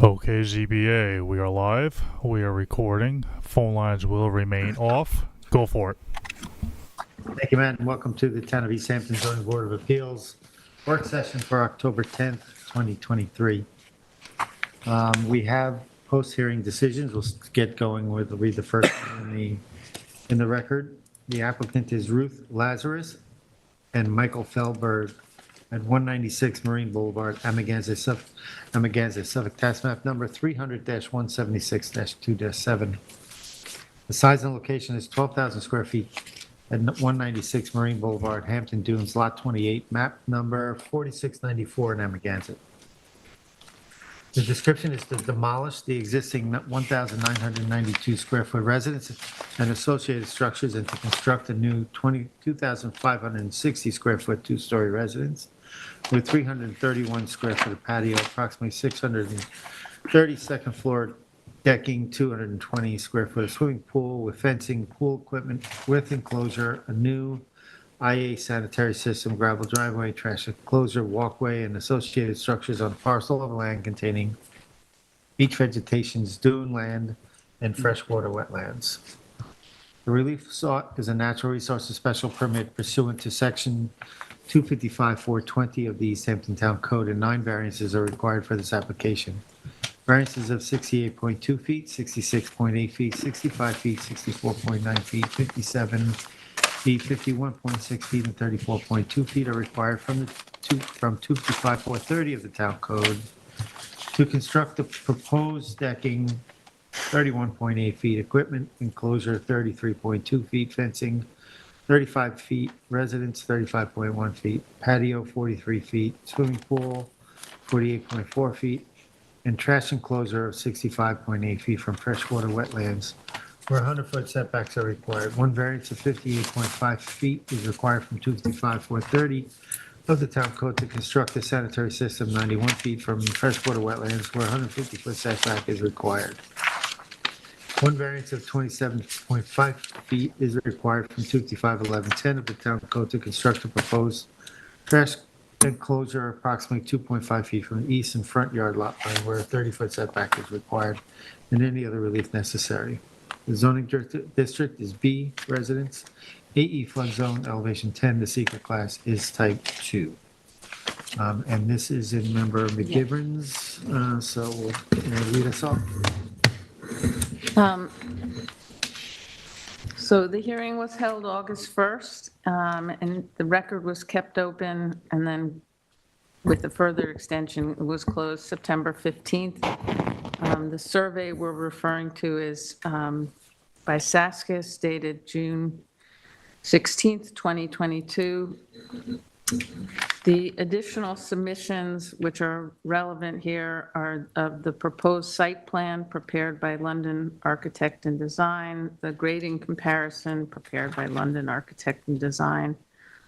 Okay, ZBA, we are live. We are recording. Phone lines will remain off. Go for it. Thank you, Matt, and welcome to the Town of East Hampton Zoning Board of Appeals work session for October 10th, 2023. We have post-hearing decisions. We'll get going with, read the first one in the record. The applicant is Ruth Lazarus and Michael Felberg at 196 Marine Boulevard, Amagansett, Suffolk, tax map number 300-176-2-7. The size and location is 12,000 square feet at 196 Marine Boulevard, Hampton Dunes, Lot 28, map number 4694 in Amagansett. The description is to demolish the existing 1,992 square foot residence and associated structures and to construct a new 22,560 square foot two-story residence with 331 square foot of patio, approximately 630 second floor decking, 220 square foot of swimming pool with fencing, pool equipment with enclosure, a new IA sanitary system, gravel driveway, trash enclosure, walkway, and associated structures on parcel of land containing beach vegetations, dune land, and freshwater wetlands. The relief sought is a natural resources special permit pursuant to section 255-420 of the East Hampton Town Code, and 9 variances are required for this application. Variances of 68.2 feet, 66.8 feet, 65 feet, 64.9 feet, 57 feet, 51.6 feet, and 34.2 feet are required from 255-430 of the Town Code to construct the proposed decking, 31.8 feet, equipment enclosure, 33.2 feet, fencing, 35 feet, residence, 35.1 feet, patio, 43 feet, swimming pool, 48.4 feet, and trash enclosure of 65.8 feet from freshwater wetlands, where 100-foot setbacks are required. One variance of 58.5 feet is required from 255-430 of the Town Code to construct a sanitary system 91 feet from freshwater wetlands, where 150-foot setback is required. One variance of 27.5 feet is required from 255-1110 of the Town Code to construct a proposed trash enclosure approximately 2.5 feet from the east and front yard lot line, where a 30-foot setback is required, and any other relief necessary. The zoning district is B, residence, AE flood zone, elevation 10. The secret class is type 2. And this is in member McGivern's, so we'll read us off. So the hearing was held August 1st, and the record was kept open, and then with the further extension, it was closed September 15th. The survey we're referring to is by Saskis, dated June 16th, 2022. The additional submissions which are relevant here are of the proposed site plan prepared by London Architect and Design, the grading comparison prepared by London Architect and Design,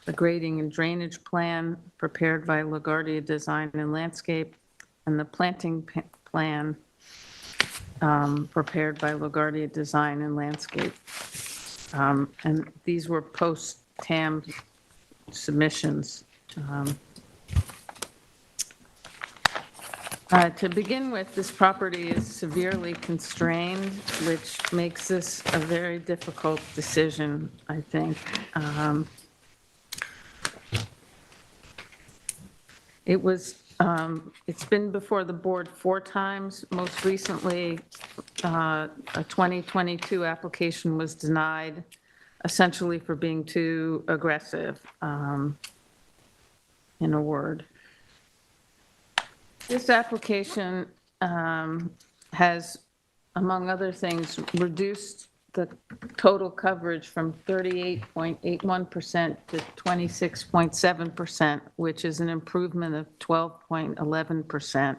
the grading and drainage plan prepared by LaGuardia Design and Landscape, and the planting plan prepared by LaGuardia Design and Landscape. And these were post-TAM submissions. To begin with, this property is severely constrained, which makes this a very difficult decision, I think. It's been before the board 4 times. Most recently, a 2022 application was denied, essentially for being too aggressive, in a word. This application has, among other things, reduced the total coverage from 38.81% to 26.7%, which is an improvement of 12.11%.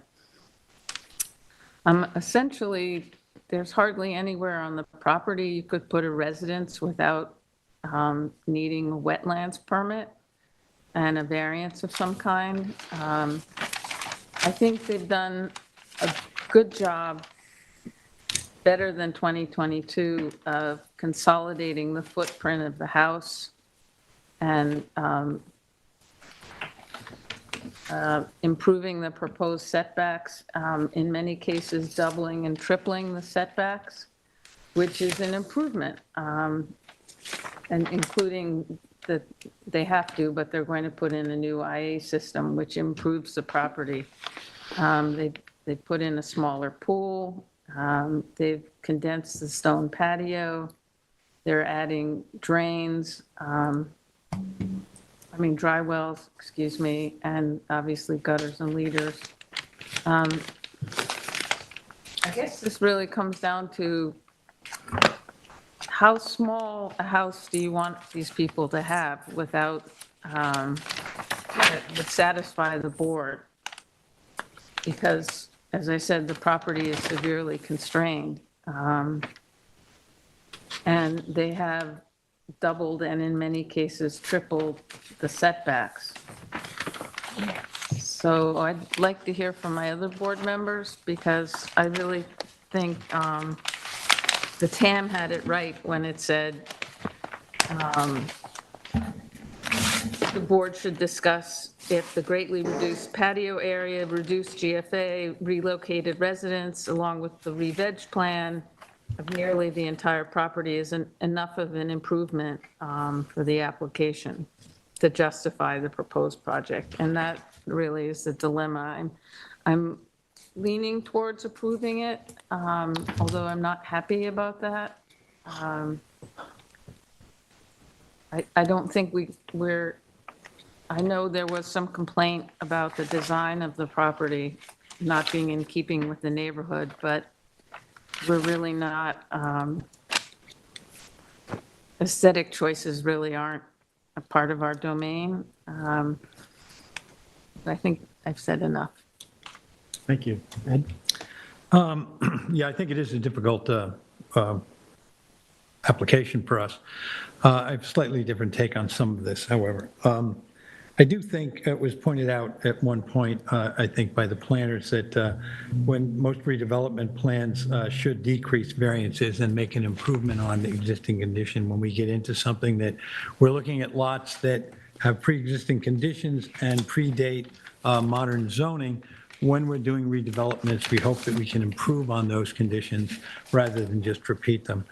Essentially, there's hardly anywhere on the property you could put a residence without needing a wetlands permit and a variance of some kind. I think they've done a good job, better than 2022, of consolidating the footprint of the house and improving the proposed setbacks, in many cases doubling and tripling the setbacks, which is an improvement, and including that they have to, but they're going to put in a new IA system, which improves the property. They put in a smaller pool. They've condensed the stone patio. They're adding drains, dry wells, excuse me, and obviously gutters and leaders. I guess this really comes down to how small a house do you want these people to have without, that would satisfy the board? Because, as I said, the property is severely constrained. And they have doubled and in many cases tripled the setbacks. So I'd like to hear from my other board members because I really think the TAM had it right when it said the board should discuss if the greatly reduced patio area, reduced GFA, relocated residents, along with the re-veg plan of nearly the entire property is enough of an improvement for the application to justify the proposed project. And that really is the dilemma. I'm leaning towards approving it, although I'm not happy about that. I don't think we're, I know there was some complaint about the design of the property not being in keeping with the neighborhood, but we're really not, aesthetic choices really aren't a part of our domain. I think I've said enough. Thank you. Ed? Yeah, I think it is a difficult application for us. I have a slightly different take on some of this, however. I do think it was pointed out at one point, I think by the planners, that when most redevelopment plans should decrease variances and make an improvement on the existing condition, when we get into something that we're looking at lots that have pre-existing conditions and predate modern zoning, when we're doing redevelopments, we hope that we can improve on those conditions rather than just repeat them.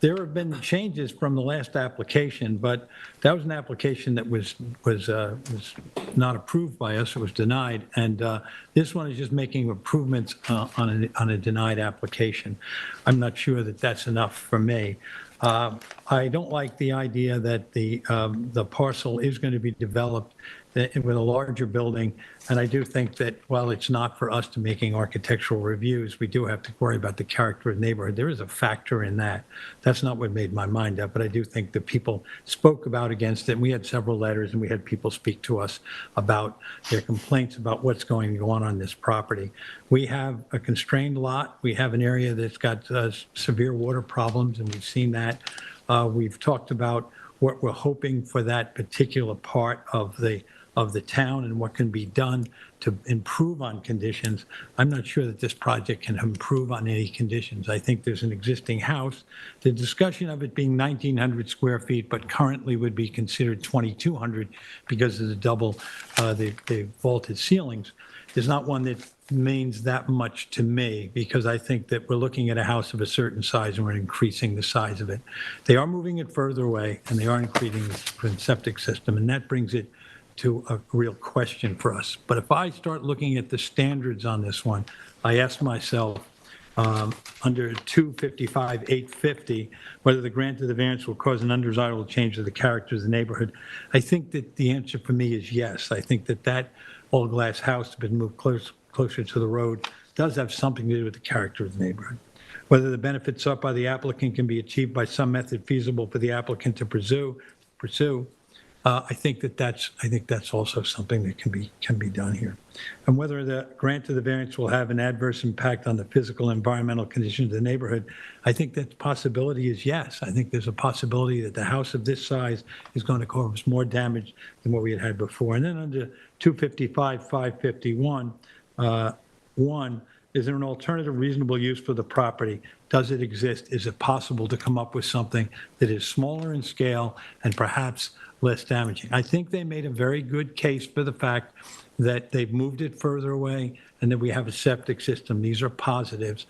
There have been changes from the last application, but that was an application that was not approved by us. It was denied, and this one is just making improvements on a denied application. I'm not sure that that's enough for me. I don't like the idea that the parcel is going to be developed with a larger building, and I do think that while it's not for us to making architectural reviews, we do have to worry about the character of the neighborhood. There is a factor in that. That's not what made my mind up, but I do think that people spoke about against it, and we had several letters, and we had people speak to us about their complaints about what's going on this property. We have a constrained lot. We have an area that's got severe water problems, and we've seen that. We've talked about what we're hoping for that particular part of the town and what can be done to improve on conditions. I'm not sure that this project can improve on any conditions. I think there's an existing house. The discussion of it being 1,900 square feet, but currently would be considered 2,200 because of the double, the vaulted ceilings, is not one that means that much to me, because I think that we're looking at a house of a certain size and we're increasing the size of it. They are moving it further away, and they are increasing the septic system, and that brings it to a real question for us. But if I start looking at the standards on this one, I ask myself, under 255-850, whether the grant of the variance will cause an undesirable change to the character of the neighborhood. I think that the answer for me is yes. I think that that old glass house has been moved closer to the road does have something to do with the character of the neighborhood. Whether the benefits sought by the applicant can be achieved by some method feasible for the applicant to pursue, I think that's also something that can be done here. And whether the grant of the variance will have an adverse impact on the physical and environmental conditions of the neighborhood, I think that possibility is yes. I think there's a possibility that the house of this size is going to cause more damage than what we had before. And then under 255-551, one, is there an alternative reasonable use for the property? Does it exist? Is it possible to come up with something that is smaller in scale and perhaps less damaging. I think they made a very good case for the fact that they've moved it further away and that we have a septic system. These are positives.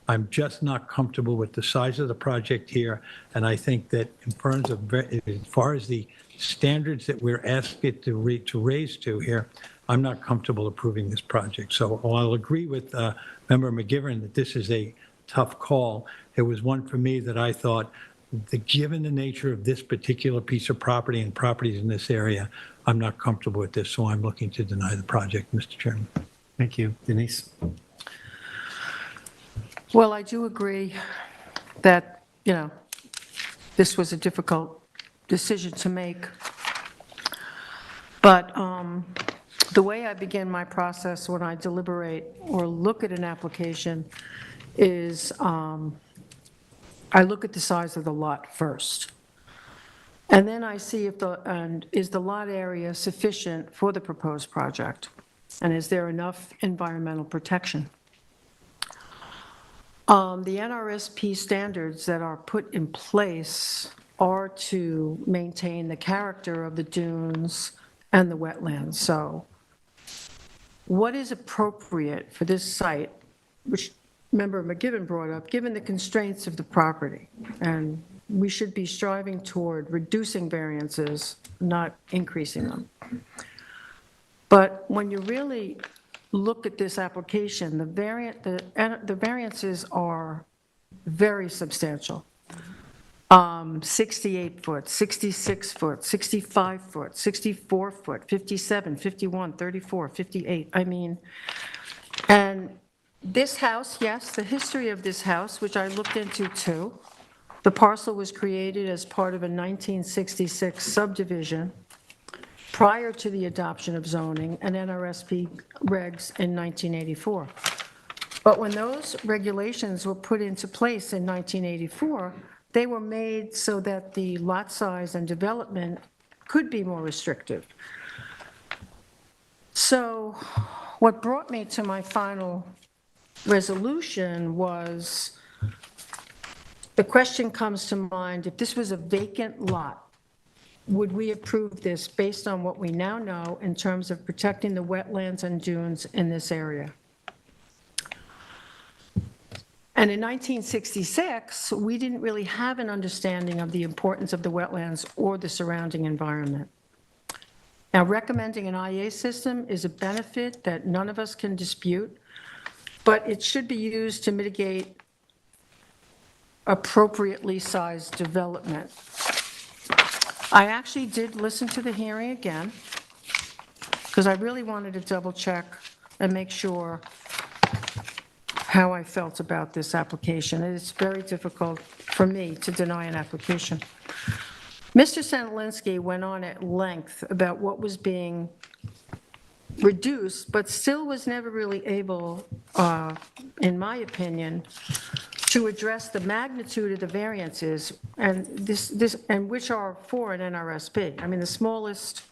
I'm just not comfortable with the size of the project here, and I think that in terms of, as far as the standards that we're asked it to raise to here, I'm not comfortable approving this project. So while I'll agree with Member McGivern that this is a tough call, it was one for me that I thought, given the nature of this particular piece of property and properties in this area, I'm not comfortable with this, so I'm looking to deny the project, Mr. Chairman. Thank you. Denise? Well, I do agree that, this was a difficult decision to make. But the way I begin my process when I deliberate or look at an application is I look at the size of the lot first. And then I see if is the lot area sufficient for the proposed project? And is there enough environmental protection? The NRSP standards that are put in place are to maintain the character of the dunes and the wetlands. So what is appropriate for this site, which Member McGivern brought up, given the constraints of the property? And we should be striving toward reducing variances, not increasing them. But when you really look at this application, the variances are very substantial. 68 foot, 66 foot, 65 foot, 64 foot, 57, 51, 34, 58. I mean, and this house, yes, the history of this house, which I looked into too, the parcel was created as part of a 1966 subdivision prior to the adoption of zoning and NRSP regs in 1984. But when those regulations were put into place in 1984, they were made so that the lot size and development could be more restrictive. So what brought me to my final resolution was, the question comes to mind, if this was a vacant lot, would we approve this based on what we now know in terms of protecting the wetlands and dunes in this area? And in 1966, we didn't really have an understanding of the importance of the wetlands or the surrounding environment. Now, recommending an IA system is a benefit that none of us can dispute, but it should be used to mitigate appropriately sized development. I actually did listen to the hearing again, because I really wanted to double check and make sure how I felt about this application. It's very difficult for me to deny an application. Mr. Santalinsky went on at length about what was being reduced, but still was never really able, in my opinion, to address the magnitude of the variances, and which are for an NRSP. I mean, the smallest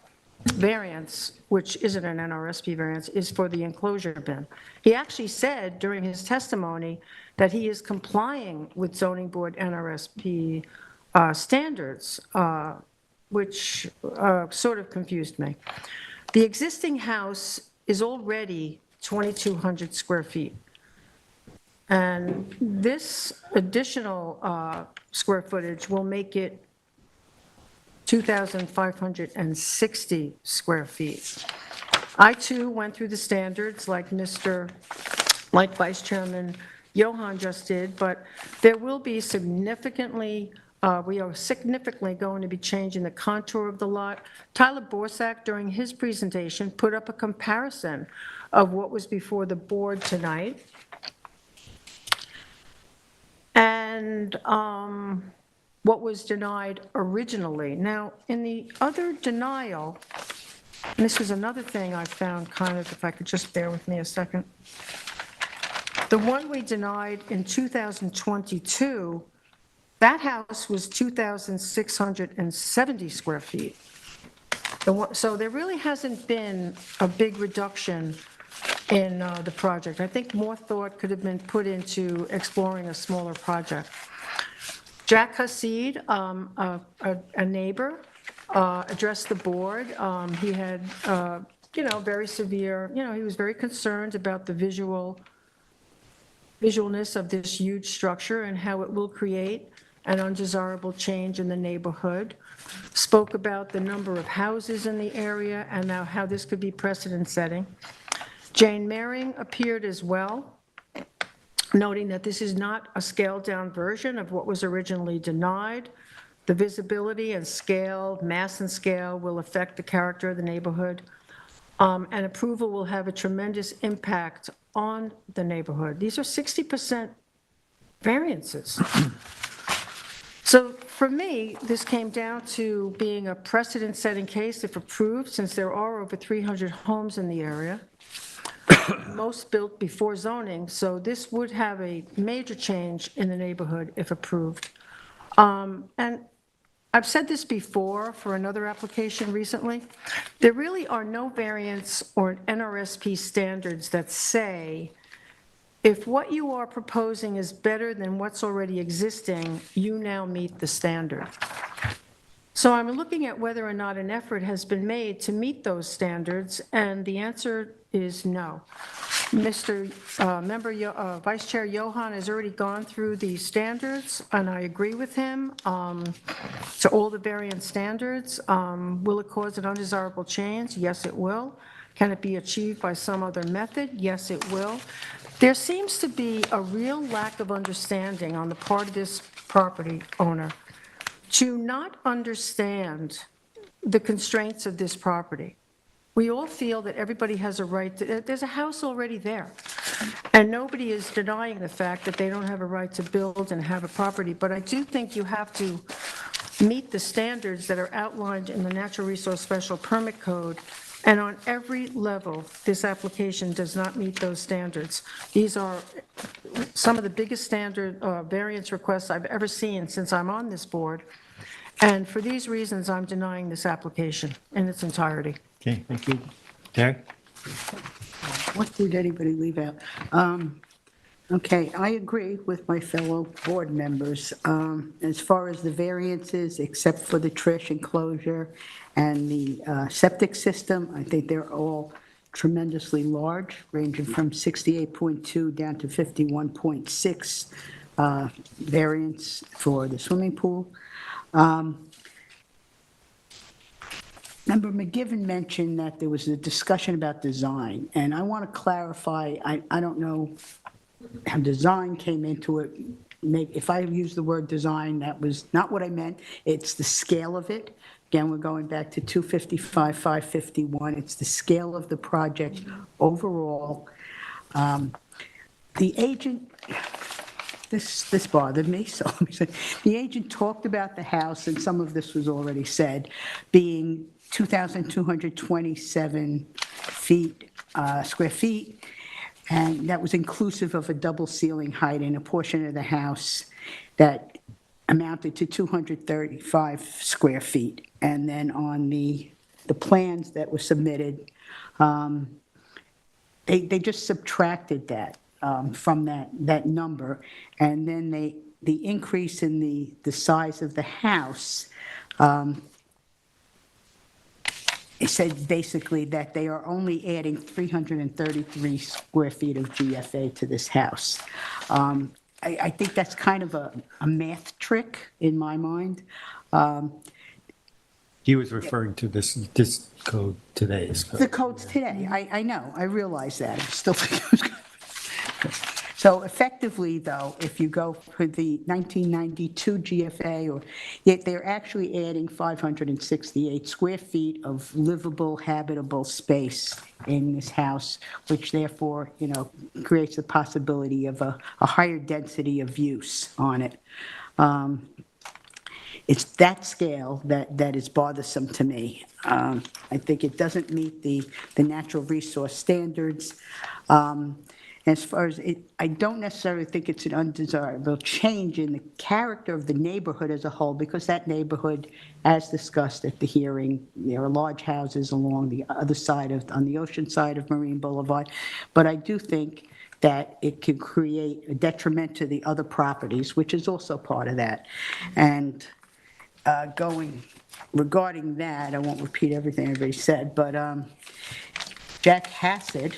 variance, which isn't an NRSP variance, is for the enclosure bin. He actually said during his testimony that he is complying with zoning board NRSP standards, which sort of confused me. The existing house is already 2,200 square feet. And this additional square footage will make it 2,560 square feet. I too went through the standards like Vice Chairman Johan just did, but there will be we are significantly going to be changing the contour of the lot. Tyler Borsak, during his presentation, put up a comparison of what was before the board tonight and what was denied originally. Now, in the other denial, and this was another thing I found kind of, if I could just bear with me a second. The one we denied in 2022, that house was 2,670 square feet. So there really hasn't been a big reduction in the project. I think more thought could have been put into exploring a smaller project. Jack Hasid, a neighbor, addressed the board. He had, very severe, he was very concerned about the visualness of this huge structure and how it will create an undesirable change in the neighborhood. Spoke about the number of houses in the area and now how this could be precedent-setting. Jane Mehring appeared as well, noting that this is not a scaled-down version of what was originally denied. The visibility and scale, mass and scale, will affect the character of the neighborhood, and approval will have a tremendous impact on the neighborhood. These are 60% variances. So for me, this came down to being a precedent-setting case if approved, since there are over 300 homes in the area, most built before zoning, so this would have a major change in the neighborhood if approved. And I've said this before for another application recently, there really are no variance or NRSP standards that say if what you are proposing is better than what's already existing, you now meet the standard. So I'm looking at whether or not an effort has been made to meet those standards, and the answer is no. Vice Chair Johan has already gone through the standards, and I agree with him. To all the variance standards, will it cause an undesirable change? Yes, it will. Can it be achieved by some other method? Yes, it will. There seems to be a real lack of understanding on the part of this property owner to not understand the constraints of this property. We all feel that everybody has a right to, there's a house already there, and nobody is denying the fact that they don't have a right to build and have a property, but I do think you have to meet the standards that are outlined in the Natural Resource Special Permit Code, and on every level, this application does not meet those standards. These are some of the biggest standard variance requests I've ever seen since I'm on this board, and for these reasons, I'm denying this application in its entirety. Okay, thank you. Terry? What did anybody leave out? Okay, I agree with my fellow board members. As far as the variances, except for the trash enclosure and the septic system, I think they're all tremendously large, ranging from 68.2 down to 51.6 variance for the swimming pool. Member McGivern mentioned that there was a discussion about design, and I want to clarify, I don't know how design came into it. If I use the word design, that was not what I meant. It's the scale of it. Again, we're going back to 255, 551. It's the scale of the project overall. The agent, this bothered me, so let me say, the agent talked about the house, and some of this was already said, being 2,227 square feet, and that was inclusive of a double ceiling height in a portion of the house that amounted to 235 square feet. And then on the plans that were submitted, they just subtracted that from that number, and then the increase in the size of the house, it said basically that they are only adding 333 square feet of GFA to this house. I think that's kind of a math trick in my mind. He was referring to this code, today's code. The codes today, I know, I realize that. I still think it was good. So effectively, though, if you go for the 1992 GFA, they're actually adding 568 square feet of livable, habitable space in this house, which therefore, creates the possibility of a higher density of use on it. It's that scale that is bothersome to me. I think it doesn't meet the natural resource standards. As far as I don't necessarily think it's an undesirable change in the character of the neighborhood as a whole, because that neighborhood, as discussed at the hearing, there are large houses along the other side on the ocean side of Marine Boulevard. But I do think that it can create a detriment to the other properties, which is also part of that. And going, regarding that, I won't repeat everything everybody said, but Jack Hassett,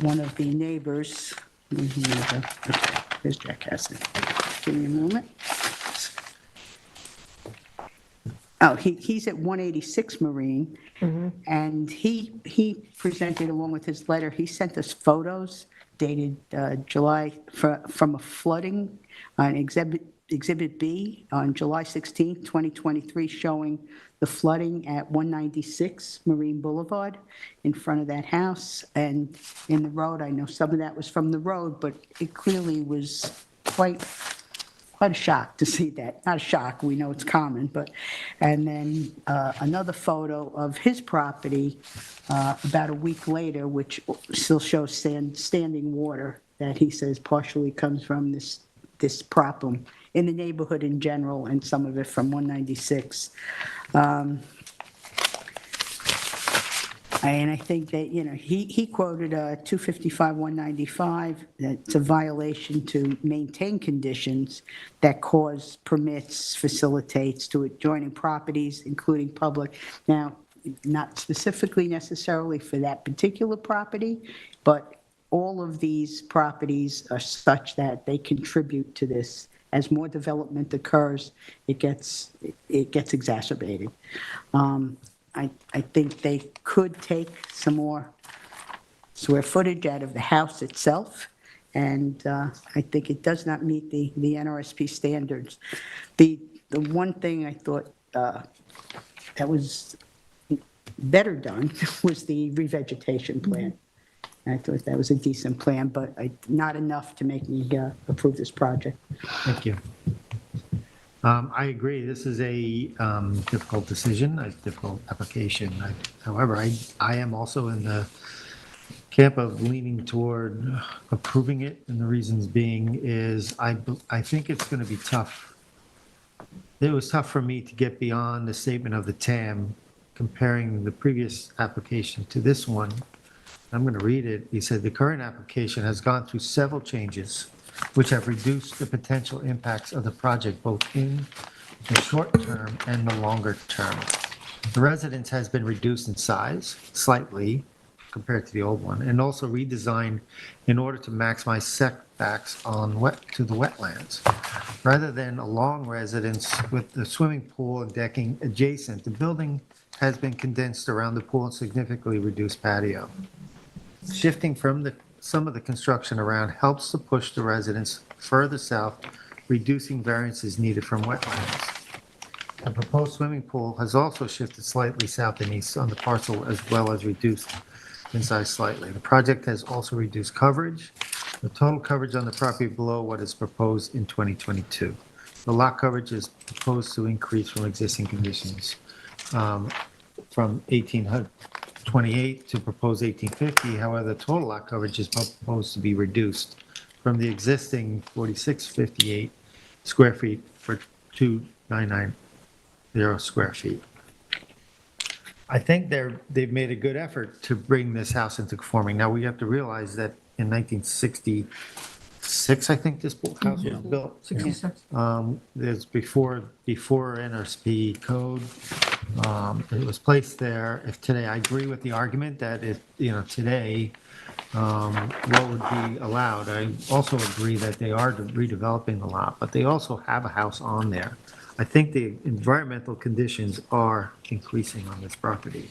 one of the neighbors, there's Jack Hassett. Give me a moment. Oh, he's at 186 Marine, and he presented, along with his letter, he sent us photos dated July, from a flooding on Exhibit B on July 16th, 2023, showing the flooding at 196 Marine Boulevard in front of that house, and in the road. I know some of that was from the road, but it clearly was quite a shock to see that. Not a shock, we know it's common, but, and then another photo of his property about a week later, which still shows standing water that he says partially comes from this problem in the neighborhood in general, and some of it from 196. And I think that, he quoted 255-195, that's a violation to maintain conditions that cause permits, facilitates to adjoining properties, including public. Now, not specifically necessarily for that particular property, but all of these properties are such that they contribute to this. As more development occurs, it gets exacerbated. I think they could take some more square footage out of the house itself, and I think it does not meet the NRSP standards. The one thing I thought that was better done was the revegetation plan. I thought that was a decent plan, but not enough to make me approve this project. Thank you. I agree, this is a difficult decision, a difficult application. However, I am also in the camp of leaning toward approving it, and the reasons being is I think it's going to be tough. It was tough for me to get beyond the statement of the TAM, comparing the previous application to this one. I'm going to read it. He said, "The current application has gone through several changes which have reduced the potential impacts of the project both in the short term and the longer term. The residence has been reduced in size slightly compared to the old one, and also redesigned in order to maximize setbacks to the wetlands. Rather than a long residence with the swimming pool and decking adjacent, the building has been condensed around the pool and significantly reduced patio. Shifting from some of the construction around helps to push the residents further south, reducing variances needed from wetlands. The proposed swimming pool has also shifted slightly south and east on the parcel, as well as reduced in size slightly. The project has also reduced coverage, the total coverage on the property below what is proposed in 2022. The lot coverage is proposed to increase from existing conditions from 1,828 to proposed 1,850. However, the total lot coverage is proposed to be reduced from the existing 4,658 square feet for 2,990 square feet. I think they've made a good effort to bring this house into conforming. Now, we have to realize that in 1966, I think this house was built. 66. There's before NRSP code. It was placed there. If today, I agree with the argument that today, what would be allowed. I also agree that they are redeveloping the lot, but they also have a house on there. I think the environmental conditions are increasing on this property.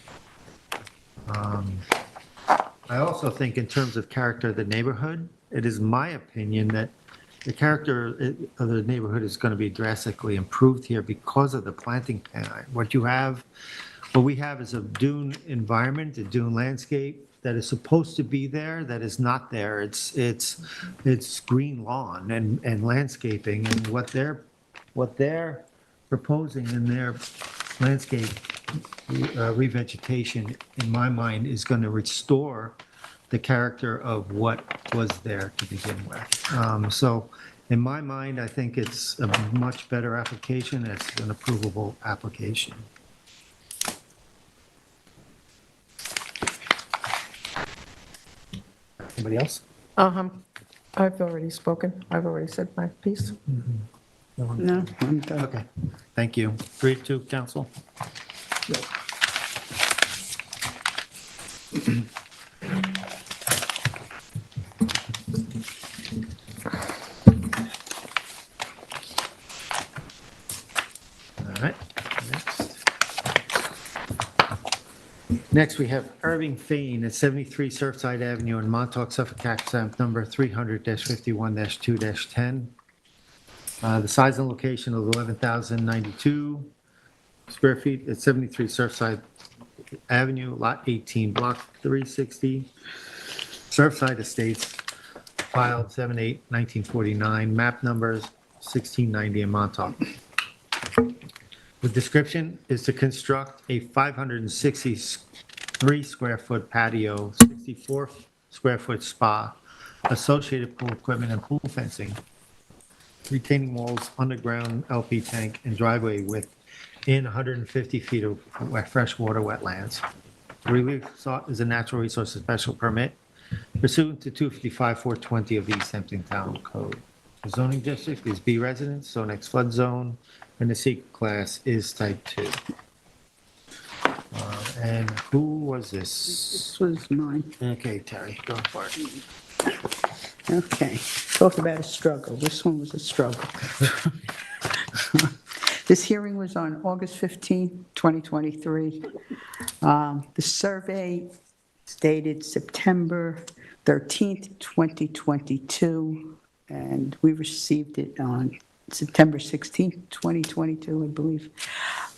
I also think in terms of character of the neighborhood, it is my opinion that the character of the neighborhood is going to be drastically improved here because of the planting plan. What we have is a dune environment, a dune landscape that is supposed to be there, that is not there. It's green lawn and landscaping, and what they're proposing in their landscape revegetation, in my mind, is going to restore the character of what was there to begin with. So in my mind, I think it's a much better application. It's an approvable application. Anybody else? I've already spoken. I've already said my piece. No, I'm done. Okay, thank you. 3-2, council? All right, next. Next, we have Irving Fain at 73 Surfside Avenue in Montauk, Suffolk, tax stamp number 300-51-2-10. The size and location of 11,092 square feet at 73 Surfside Avenue, Lot 18, Block 360, Surfside Estates, filed 7/8/1949, map numbers 1690 in Montauk. The description is to construct a 563 square foot patio, 64 square foot spa, associated pool equipment and pool fencing, retaining walls, underground LP tank, and driveway within 150 feet of freshwater wetlands. The relief sought is a natural resources special permit pursuant to 255-420 of the East Hampton Town Code. The zoning district is B residence, zone X flood zone, and the secret class is type 2. And who was this? This was mine. Okay, Terry, go for it. Okay, talk about a struggle. This one was a struggle. This hearing was on August 15, 2023. The survey dated September 13th, 2022, and we received it on September 16th, 2022, I believe.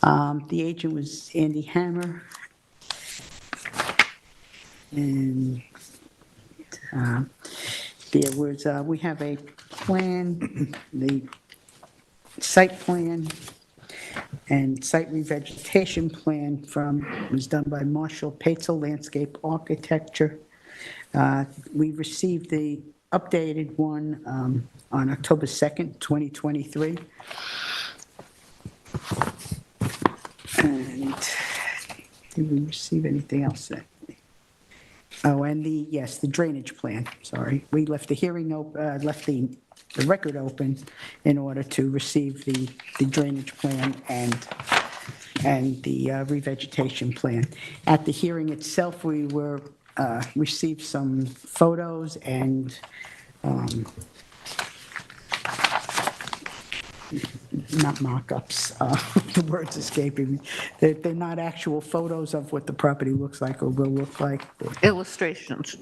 The agent was Andy Hammer. And there was, we have a plan, the site plan and site revegetation plan was done by Marshall Paetzel Landscape Architecture. We received the updated one on October 2nd, 2023. And did we receive anything else? Oh, and the drainage plan, sorry. We left the hearing open, left the record open in order to receive the drainage plan and the revegetation plan. At the hearing itself, we received some photos and not mock-ups, the word's escaping me. They're not actual photos of what the property looks like or will look like. Illustrations.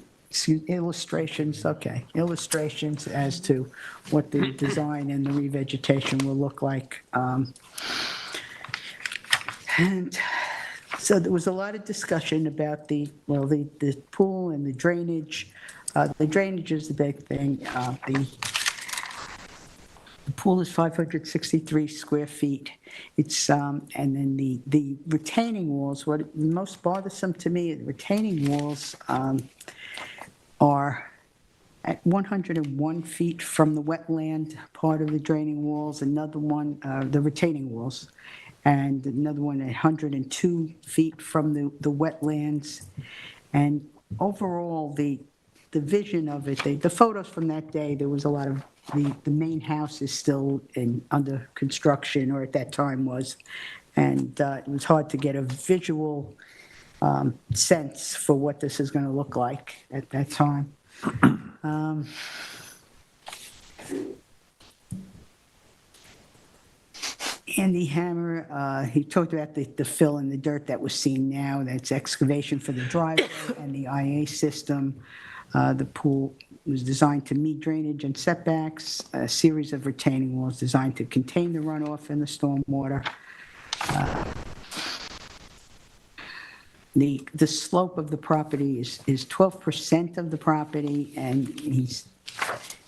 Illustrations, okay. Illustrations as to what the design and the revegetation will look like. And so there was a lot of discussion about the pool and the drainage. The drainage is the big thing. The pool is 563 square feet. It's, and then the retaining walls, what most bothersome to me, the retaining walls are at 101 feet from the wetland part of the draining walls, another one, the retaining walls, and another one at 102 feet from the wetlands. And overall, the vision of it, the photos from that day, there was a lot of, the main house is still under construction, or at that time was, and it was hard to get a visual sense for what this is going to look like at that time. Andy Hammer, he talked about the fill in the dirt that was seen now, that's excavation for the driveway and the IA system. The pool was designed to meet drainage and setbacks, a series of retaining walls designed to contain the runoff and the stormwater. The slope of the property is 12% of the property, and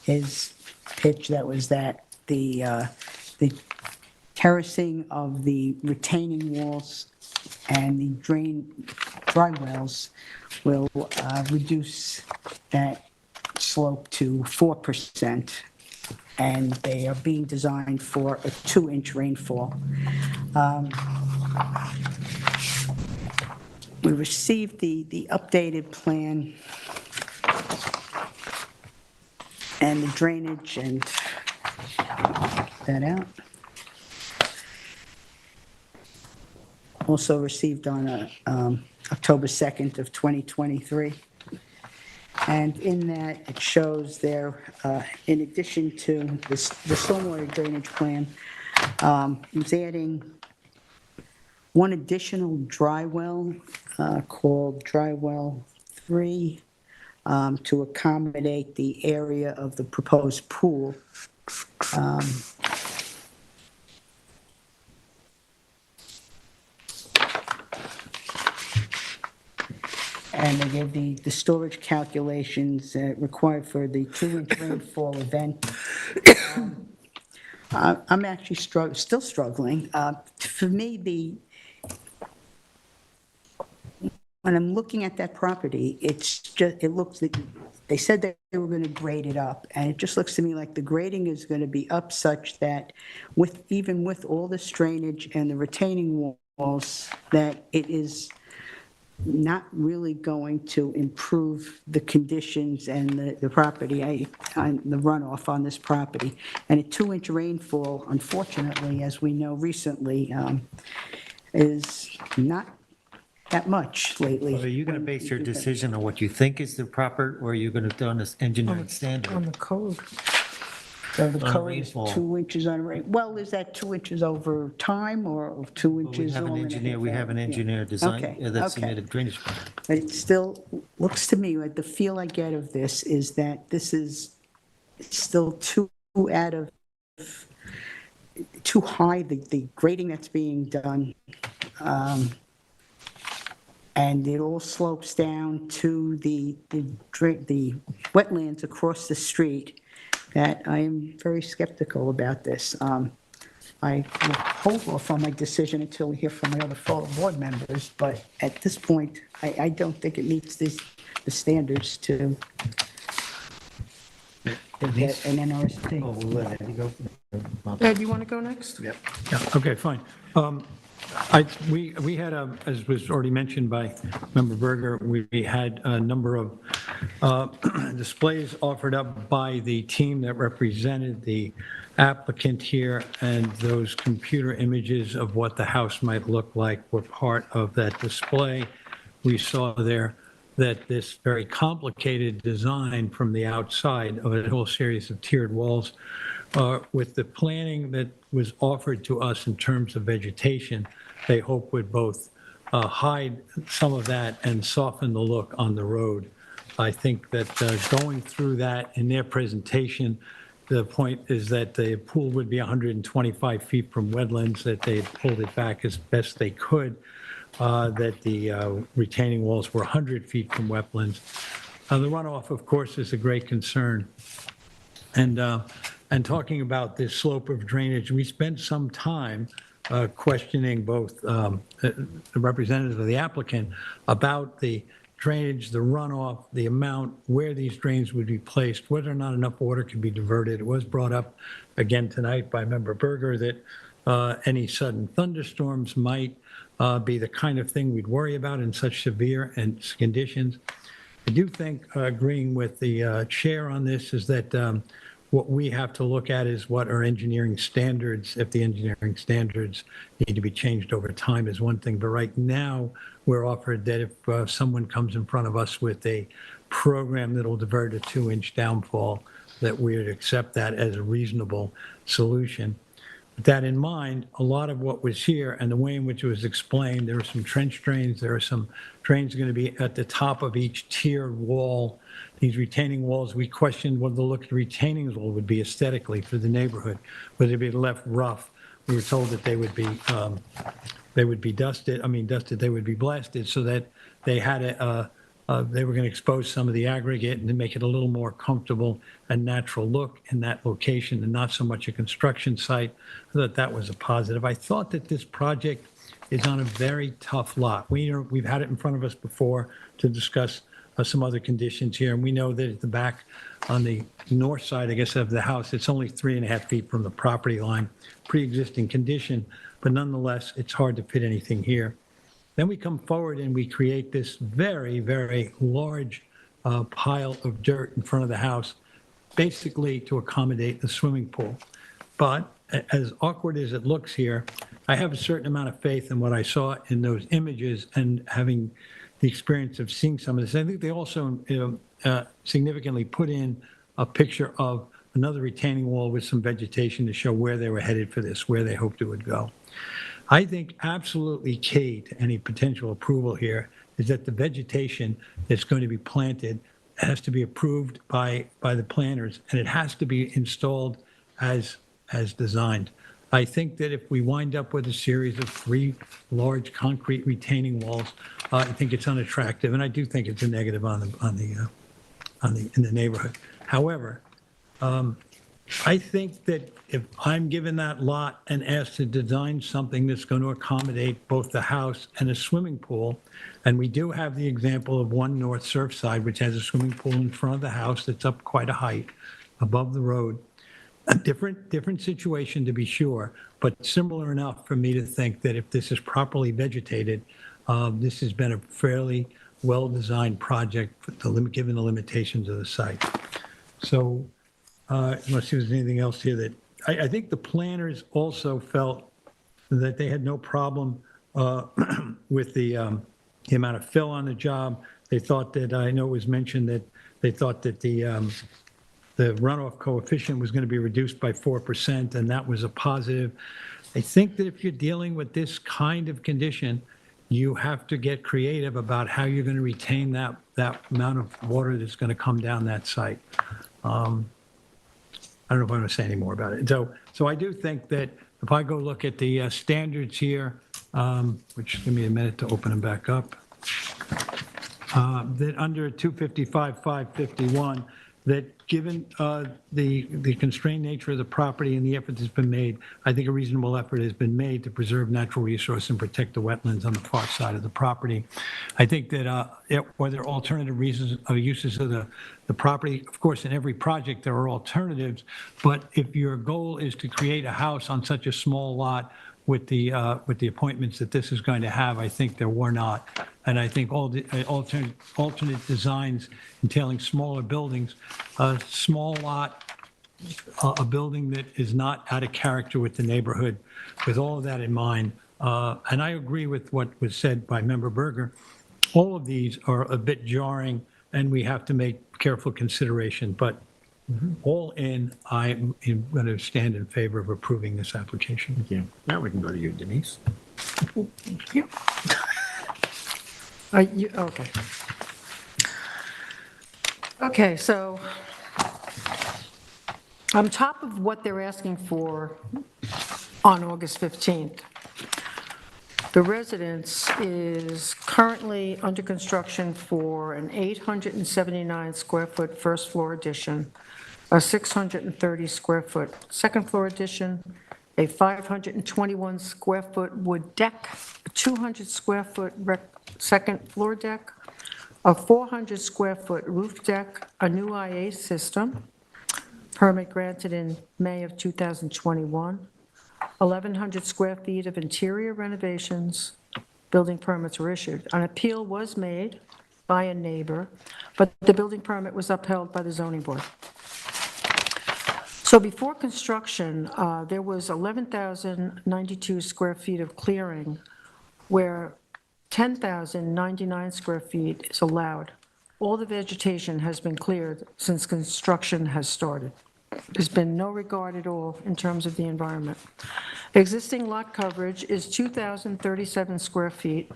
his pitch that was that the terracing of the retaining walls and the dry wells will reduce that slope to 4%, and they are being designed for a 2-inch rainfall. We received the updated plan and the drainage, and that out. Also received on October 2nd of 2023. And in that, it shows there, in addition to the stormwater drainage plan, he's adding one additional dry well called Dry Well 3 to accommodate the area of the proposed pool. And they gave the storage calculations required for the 2-inch rainfall event. I'm actually still struggling. For me, when I'm looking at that property, it looks like they said that they were going to grade it up, and it just looks to me like the grading is going to be up such that even with all this drainage and the retaining walls, that it is not really going to improve the conditions and the property, the runoff on this property. And a 2-inch rainfall, unfortunately, as we know recently, is not that much lately. Are you going to base your decision on what you think is the proper, or are you going to do on this engineering standard? On the code. So the On code is rainfall. 2 inches on rain. Well, is that 2 inches over time or 2 Well, inches? we have an engineer design Okay, that okay. submitted drainage plan. But it still looks to me like the feel I get of this is that this is still too high, the grading that's being done. And it all slopes down to the wetlands across the street, that I am very skeptical about this. I will hold off on my decision until we hear from my other fellow board members, but at this point, I don't think it meets the standards to get an NRSP. Oh, we'll let Eddie go. Ed, you want to go next? Yep. Yeah, okay, fine. We had, as was already mentioned by Member Berger, we had a number of displays offered up by the team that represented the applicant here, and those computer images of what the house might look like were part of that display. We saw there that this very complicated design from the outside of a whole series of tiered walls, with the planning that was offered to us in terms of vegetation, they hope would both hide some of that and soften the look on the road. I think that going through that in their presentation, the point is that the pool would be 125 feet from wetlands, that they had pulled it back as best they could, that the retaining walls were 100 feet from wetlands. The runoff, of course, is a great concern. And talking about this slope of drainage, we spent some time questioning both the representative of the applicant about the drainage, the runoff, the amount, where these drains would be placed, whether or not enough water could be diverted. It was brought up again tonight by Member Berger that any sudden thunderstorms might be the kind of thing we'd worry about in such severe conditions. I do think, agreeing with the chair on this, is that what we have to look at is what are engineering standards. If the engineering standards need to be changed over time is one thing, but right now we're offered that if someone comes in front of us with a program that'll divert a 2-inch downfall, that we would accept that as a reasonable solution. With that in mind, a lot of what was here and the way in which it was explained, there are some trench drains, there are some drains going to be at the top of each tiered wall. These retaining walls, we questioned what the look of the retaining wall would be aesthetically for the neighborhood. Would they be left rough? We were told that they would be dusted, they would be blasted, so that they had they were going to expose some of the aggregate and to make it a little more comfortable and natural look in that location, and not so much a construction site. I thought that was a positive. I thought that this project is on a very tough lot. We've had it in front of us before to discuss some other conditions here, and we know that at the back on the north side, I guess, of the house, it's only 3.5 feet from the property line, pre-existing condition, but nonetheless, it's hard to fit anything here. Then we come forward and we create this very, very large pile of dirt in front of the house, basically to accommodate the swimming pool. But as awkward as it looks here, I have a certain amount of faith in what I saw in those images and having the experience of seeing some of this. I think they also significantly put in a picture of another retaining wall with some vegetation to show where they were headed for this, where they hoped it would go. I think absolutely key to any potential approval here is that the vegetation that's going to be planted has to be approved by the planners, and it has to be installed as designed. I think that if we wind up with a series of 3 large concrete retaining walls, I think it's unattractive, and I do think it's a negative in the neighborhood. However, I think that if I'm given that lot and asked to design something that's going to accommodate both the house and a swimming pool, and we do have the example of One North Surfside, which has a swimming pool in front of the house that's up quite a height above the road. A different situation to be sure, but similar enough for me to think that if this is properly vegetated, this has been a fairly well-designed project given the limitations of the site. So let's see if there's anything else here that, I think the planners also felt that they had no problem with the amount of fill on the job. They thought that, I know it was mentioned that they thought that the runoff coefficient was going to be reduced by 4%, and that was a positive. I think that if you're dealing with this kind of condition, you have to get creative about how you're going to retain that amount of water that's going to come down that site. I don't know if I'm going to say any more about it. So I do think that if I go look at the standards here, which give me a minute to open them back up, that under 255-551, that given the constrained nature of the property and the effort that's been made, I think a reasonable effort has been made to preserve natural resource and protect the wetlands on the far side of the property. I think that whether alternative reasons or uses of the property, of course, in every project there are alternatives, but if your goal is to create a house on such a small lot with the appointments that this is going to have, I think there were not. And I think all the alternate designs entailing smaller buildings, a small lot, a building that is not out of character with the neighborhood, with all of that in mind. And I agree with what was said by Member Berger. All of these are a bit jarring, and we have to make careful consideration. But all in, I'm going to stand in favor of approving this application. Thank you. Now we can go to you, Denise. Thank you. Okay. Okay, so on top of what they're asking for on August 15th, the residence is currently under construction for an 879 square foot first floor addition, a 630 square foot second floor addition, a 521 square foot wood deck, a 200 square foot second floor deck, a 400 square foot roof deck, a new IA system, permit granted in May of 2021, 1,100 square feet of interior renovations, building permits were issued. An appeal was made by a neighbor, but the building permit was upheld by the zoning board. So before construction, there was 11,092 square feet of clearing where 10,099 square feet is allowed. All the vegetation has been cleared since construction has started. There's been no regard at all in terms of the environment. Existing lot coverage is 2,037 square feet.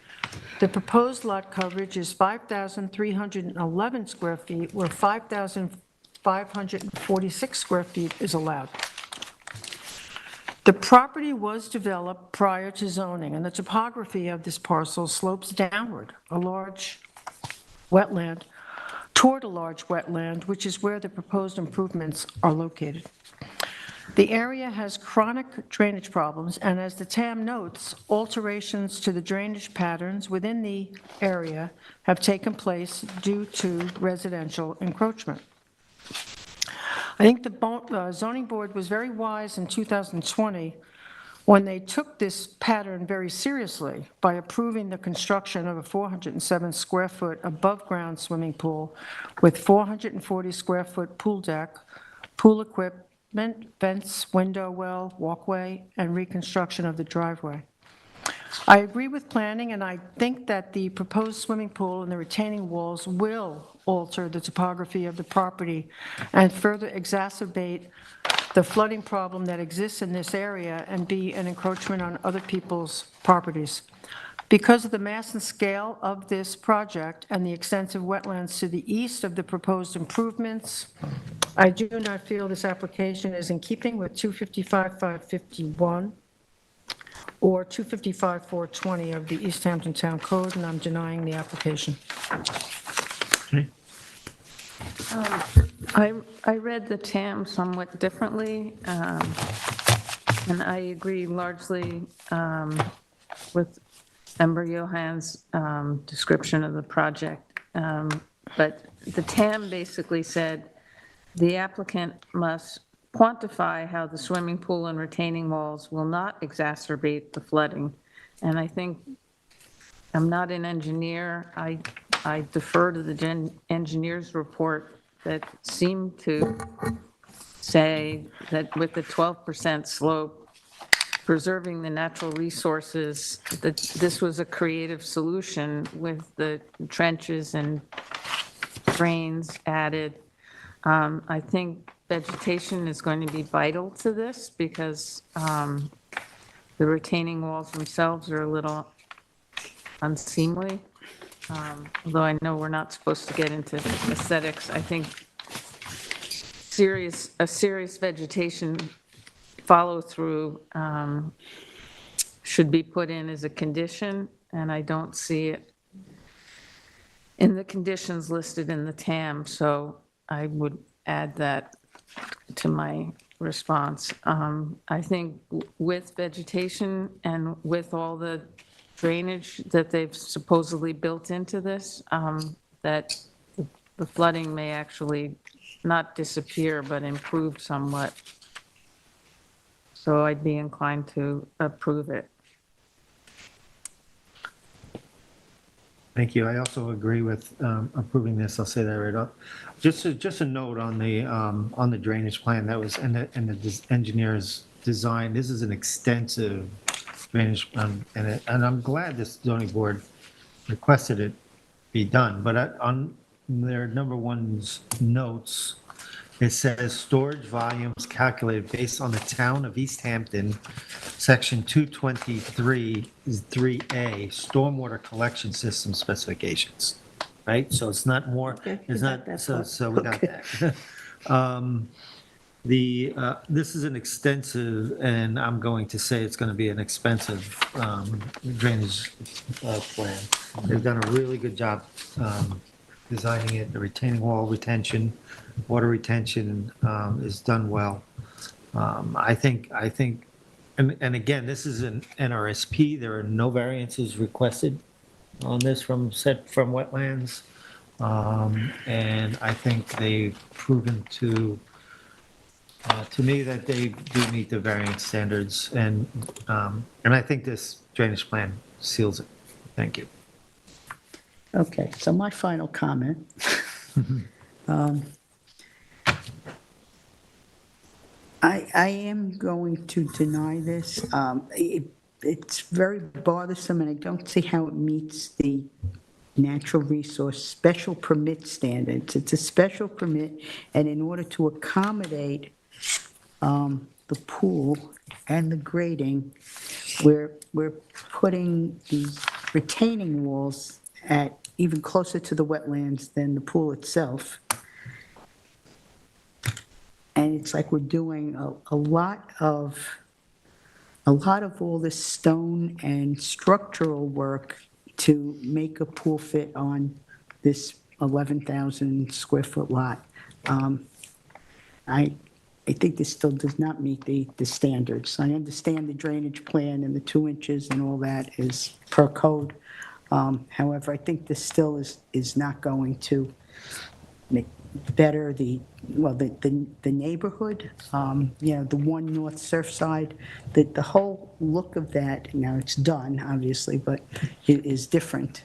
The proposed lot coverage is 5,311 square feet, where 5,546 square feet is allowed. The property was developed prior to zoning, and the topography of this parcel slopes downward, a large wetland, toward a large wetland, which is where the proposed improvements are located. The area has chronic drainage problems, and as the TAM notes, alterations to the drainage patterns within the area have taken place due to residential encroachment. I think the zoning board was very wise in 2020 when they took this pattern very seriously by approving the construction of a 407 square foot above-ground swimming pool with 440 square foot pool deck, pool equipped replacement, fence, window well, walkway, and reconstruction of the driveway. I agree with planning, and I think that the proposed swimming pool and the retaining walls will alter the topography of the property and further exacerbate the flooding problem that exists in this area and be an encroachment on other people's properties. Because of the mass and scale of this project and the extensive wetlands to the east of the proposed improvements, I do not feel this application is in keeping with 255-551 or 255-420 of the East Hampton Town Code, and I'm denying the application. I read the TAM somewhat differently, and I agree largely with Member Johann's description of the project. But the TAM basically said the applicant must quantify how the swimming pool and retaining walls will not exacerbate the flooding. And I think, I'm not an engineer, I defer to the engineer's report that seemed to say that with the 12% slope, preserving the natural resources, that this was a creative solution with the trenches and drains added. I think vegetation is going to be vital to this because the retaining walls themselves are a little unseemly. Although I know we're not supposed to get into aesthetics, I think a serious vegetation follow-through should be put in as a condition, and I don't see it in the conditions listed in the TAM, so I would add that to my response. I think with vegetation and with all the drainage that they've supposedly built into this, that the flooding may actually not disappear, but improve somewhat. So I'd be inclined to approve it. Thank you. I also agree with approving this. I'll say that right up. Just a note on the drainage plan that was in the engineer's design. This is an extensive drainage plan, and I'm glad this zoning board requested it be done. But on their number one's notes, it says storage volumes calculated based on the town of East Hampton, section 223 is 3A, stormwater collection system specifications, right? So it's not more, Okay, it's we not, got that so part. we got that. This is an extensive, and I'm going to say it's going to be an expensive drainage plan. They've done a really good job designing it. The retaining wall retention, water retention is done well. I think, and again, this is an NRSP. There are no variances requested on this from wetlands. And I think they've proven to me that they do meet the variance standards. And I think this drainage plan seals it. Thank you. Okay, so my final comment. I am going to deny this. It's very bothersome, and I don't see how it meets the natural resource special permit standards. It's a special permit, and in order to accommodate the pool and the grading, we're putting the retaining walls at even closer to the wetlands than the pool itself. And it's like we're doing a lot of all this stone and structural work to make a pool fit on this 11,000 square foot lot. I think this still does not meet the standards. I understand the drainage plan and the 2 inches and all that is per code. However, I think this still is not going to make better the neighborhood, the one north Surfside, the whole look of that, now it's done, obviously, but it is different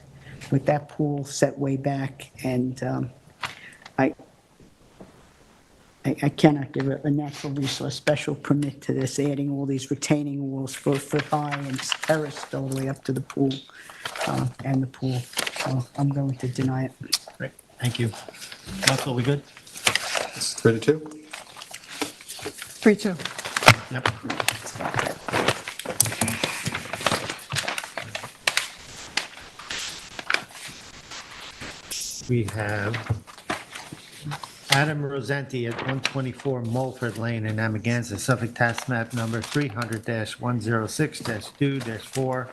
with that pool set way back. And I cannot give a natural resource special permit to this, adding all these retaining walls 4 foot high and terraced all the way up to the pool, and the pool. So I'm going to deny it. Great, thank you. Council, we good? 3-2? 3-2. Yep. We have Adam Rosenti at 124 Mulford Lane in Amagansett, Suffolk, tax map number 300-106-2-4.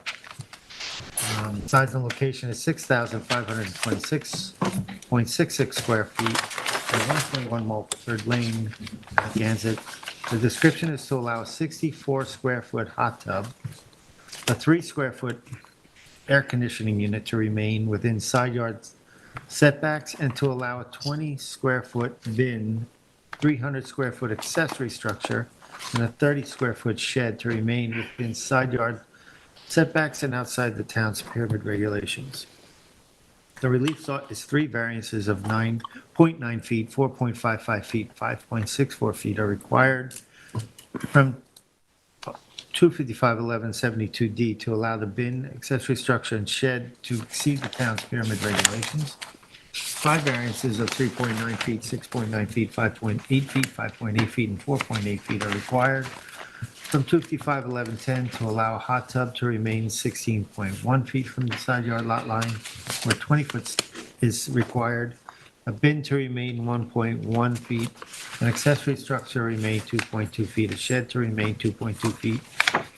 Size and location is 6,526.66 square feet at 121 Mulford Lane, Amagansett. The description is to allow a 64 square foot hot tub, a 3 square foot air conditioning unit to remain within side yard setbacks, and to allow a 20 square foot bin, 300 square foot accessory structure, and a 30 square foot shed to remain within side yard setbacks and outside the town's pyramid regulations. The relief sought is 3 variances of 9.9 feet, 4.55 feet, 5.64 feet are required from 255-1172D to allow the bin, accessory structure, and shed to exceed the town's pyramid regulations. 5 variances of 3.9 feet, 6.9 feet, 5.8 feet, 5.8 feet, and 4.8 feet are required from 255-1110 to allow a hot tub to remain 16.1 feet from the side yard lot line where 20 foot is required, a bin to remain 1.1 feet, an accessory structure remain 2.2 feet, a shed to remain 2.2 feet,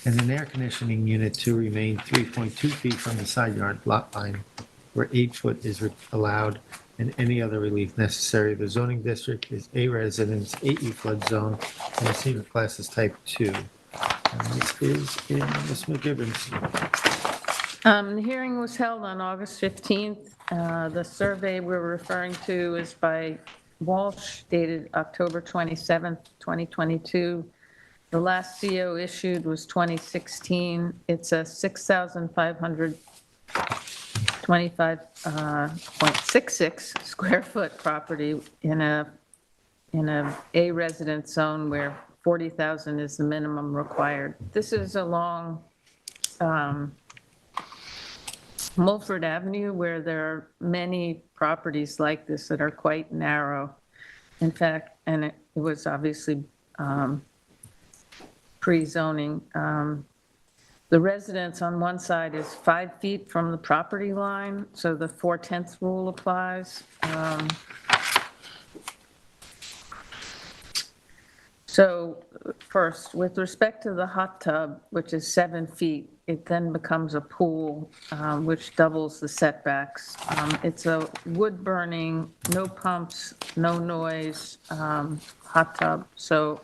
and an air conditioning unit to remain 3.2 feet from the side yard lot line where 8 foot is allowed, and any other relief necessary. The zoning district is A residence, 8E flood zone, and the secret class is type 2. And this is in Ms. McGibbons. The hearing was held on August 15th. The survey we're referring to is by Walsh, dated October 27th, 2022. The last CO issued was 2016. It's a 6,525.66 square foot property in a A residence zone where 40,000 is the minimum required. This is along Mulford Avenue, where there are many properties like this that are quite narrow. In fact, and it was obviously pre-zoning. The residence on one side is 5 feet from the property line, so the 4/10 rule applies. So first, with respect to the hot tub, which is 7 feet, it then becomes a pool, which doubles the setbacks. It's a wood-burning, no pumps, no noise hot tub. So,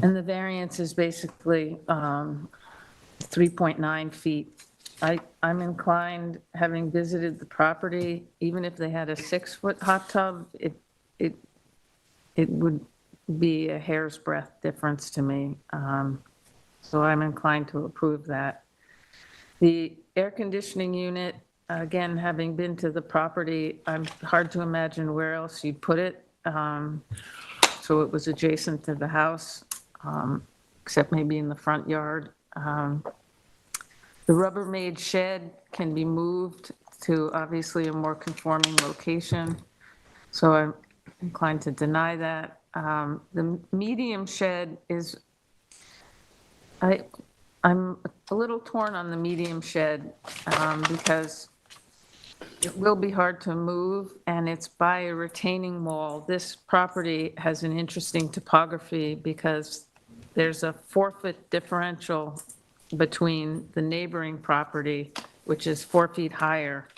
and the variance is basically 3.9 feet. I'm inclined, having visited the property, even if they had a 6-foot hot tub, it would be a hair's breadth difference to me. So I'm inclined to approve that. The air conditioning unit, again, having been to the property, I'm hard to imagine where else you'd put it. So it was adjacent to the house, except maybe in the front yard. The Rubbermaid shed can be moved to obviously a more conforming location. So I'm inclined to deny that. The medium shed is, I'm a little torn on the medium shed because it will be hard to move, and it's by a retaining wall. This property has an interesting topography because there's a 4-foot differential between the neighboring property, which is 4 feet higher.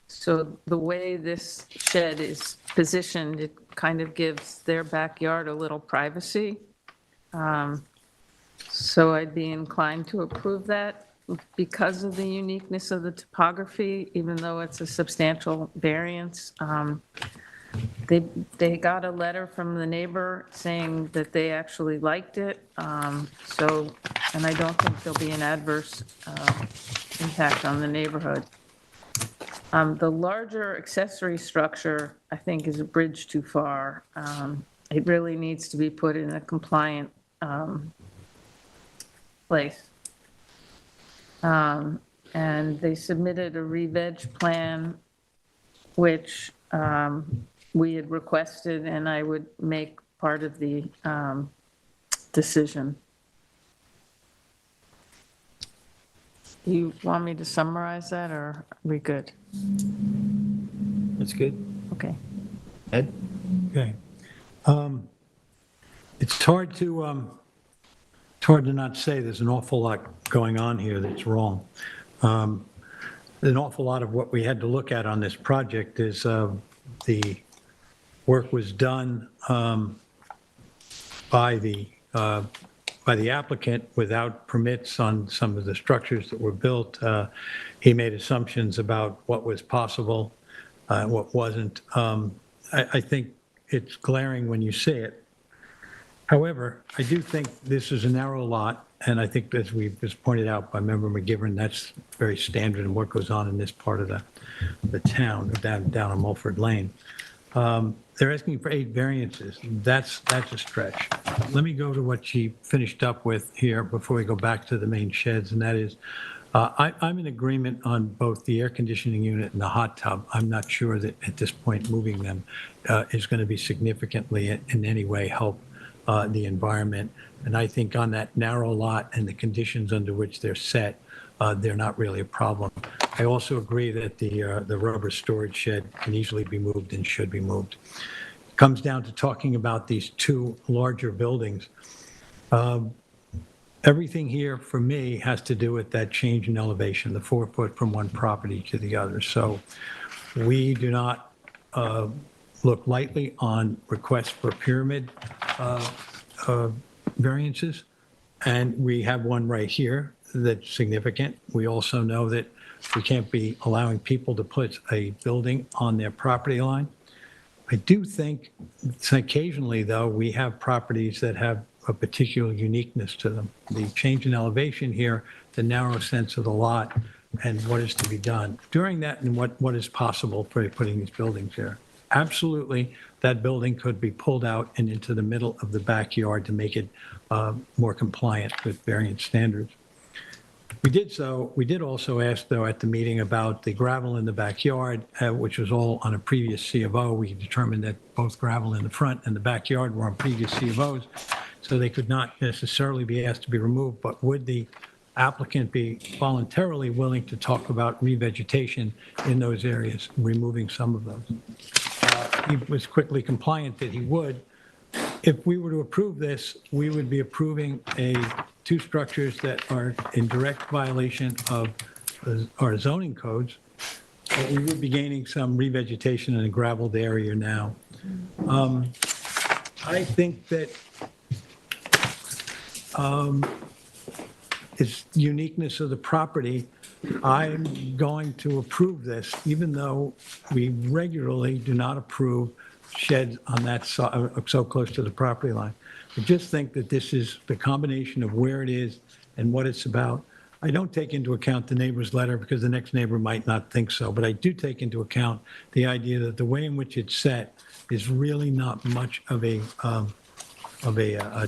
So the way this shed is positioned, it kind of gives their backyard a little privacy. So I'd be inclined to approve that because of the uniqueness of the topography, even though it's a substantial variance. They got a letter from the neighbor saying that they actually liked it. So, and I don't think there'll be an adverse impact on the neighborhood. The larger accessory structure, I think, is a bridge too far. It really needs to be put in a compliant place. And they submitted a re-veg plan, which we had requested, and I would make part of the decision. Do you want me to summarize that, or are we good? That's good. Okay. Ed? Okay. It's hard to not say there's an awful lot going on here that's wrong. An awful lot of what we had to look at on this project is the work was done by the applicant without permits on some of the structures that were built. He made assumptions about what was possible, what wasn't. I think it's glaring when you see it. However, I do think this is a narrow lot, and I think, as we've just pointed out by Member McGivern, that's very standard in what goes on in this part of the town, down on Mulford Lane. They're asking for 8 variances. That's a stretch. Let me go to what she finished up with here before we go back to the main sheds, and that is, I'm in agreement on both the air conditioning unit and the hot tub. I'm not sure that at this point moving them is going to be significantly in any way help the environment. And I think on that narrow lot and the conditions under which they're set, they're not really a problem. I also agree that the rubber storage shed can easily be moved and should be moved. It comes down to talking about these 2 larger buildings. Everything here for me has to do with that change in elevation, the 4 foot from one property to the other. So we do not look lightly on requests for pyramid variances, and we have one right here that's significant. We also know that we can't be allowing people to put a building on their property line. I do think occasionally, though, we have properties that have a particular uniqueness to them. The change in elevation here, the narrow sense of the lot, and what is to be done. During that, and what is possible for putting these buildings here. Absolutely, that building could be pulled out and into the middle of the backyard to make it more compliant with variance standards. We did also ask, though, at the meeting about the gravel in the backyard, which was all on a previous C of O. We determined that both gravel in the front and the backyard were on previous C of Os, so they could not necessarily be asked to be removed, but would the applicant be voluntarily willing to talk about revegetation in those areas, removing some of those? He was quickly compliant that he would. If we were to approve this, we would be approving 2 structures that are in direct violation of our zoning codes, but we would be gaining some revegetation in a gravelled area now. I think that it's uniqueness of the property. I'm going to approve this, even though we regularly do not approve sheds on that so close to the property line. I just think that this is the combination of where it is and what it's about. I don't take into account the neighbor's letter because the next neighbor might not think so, but I do take into account the idea that the way in which it's set is really not much of a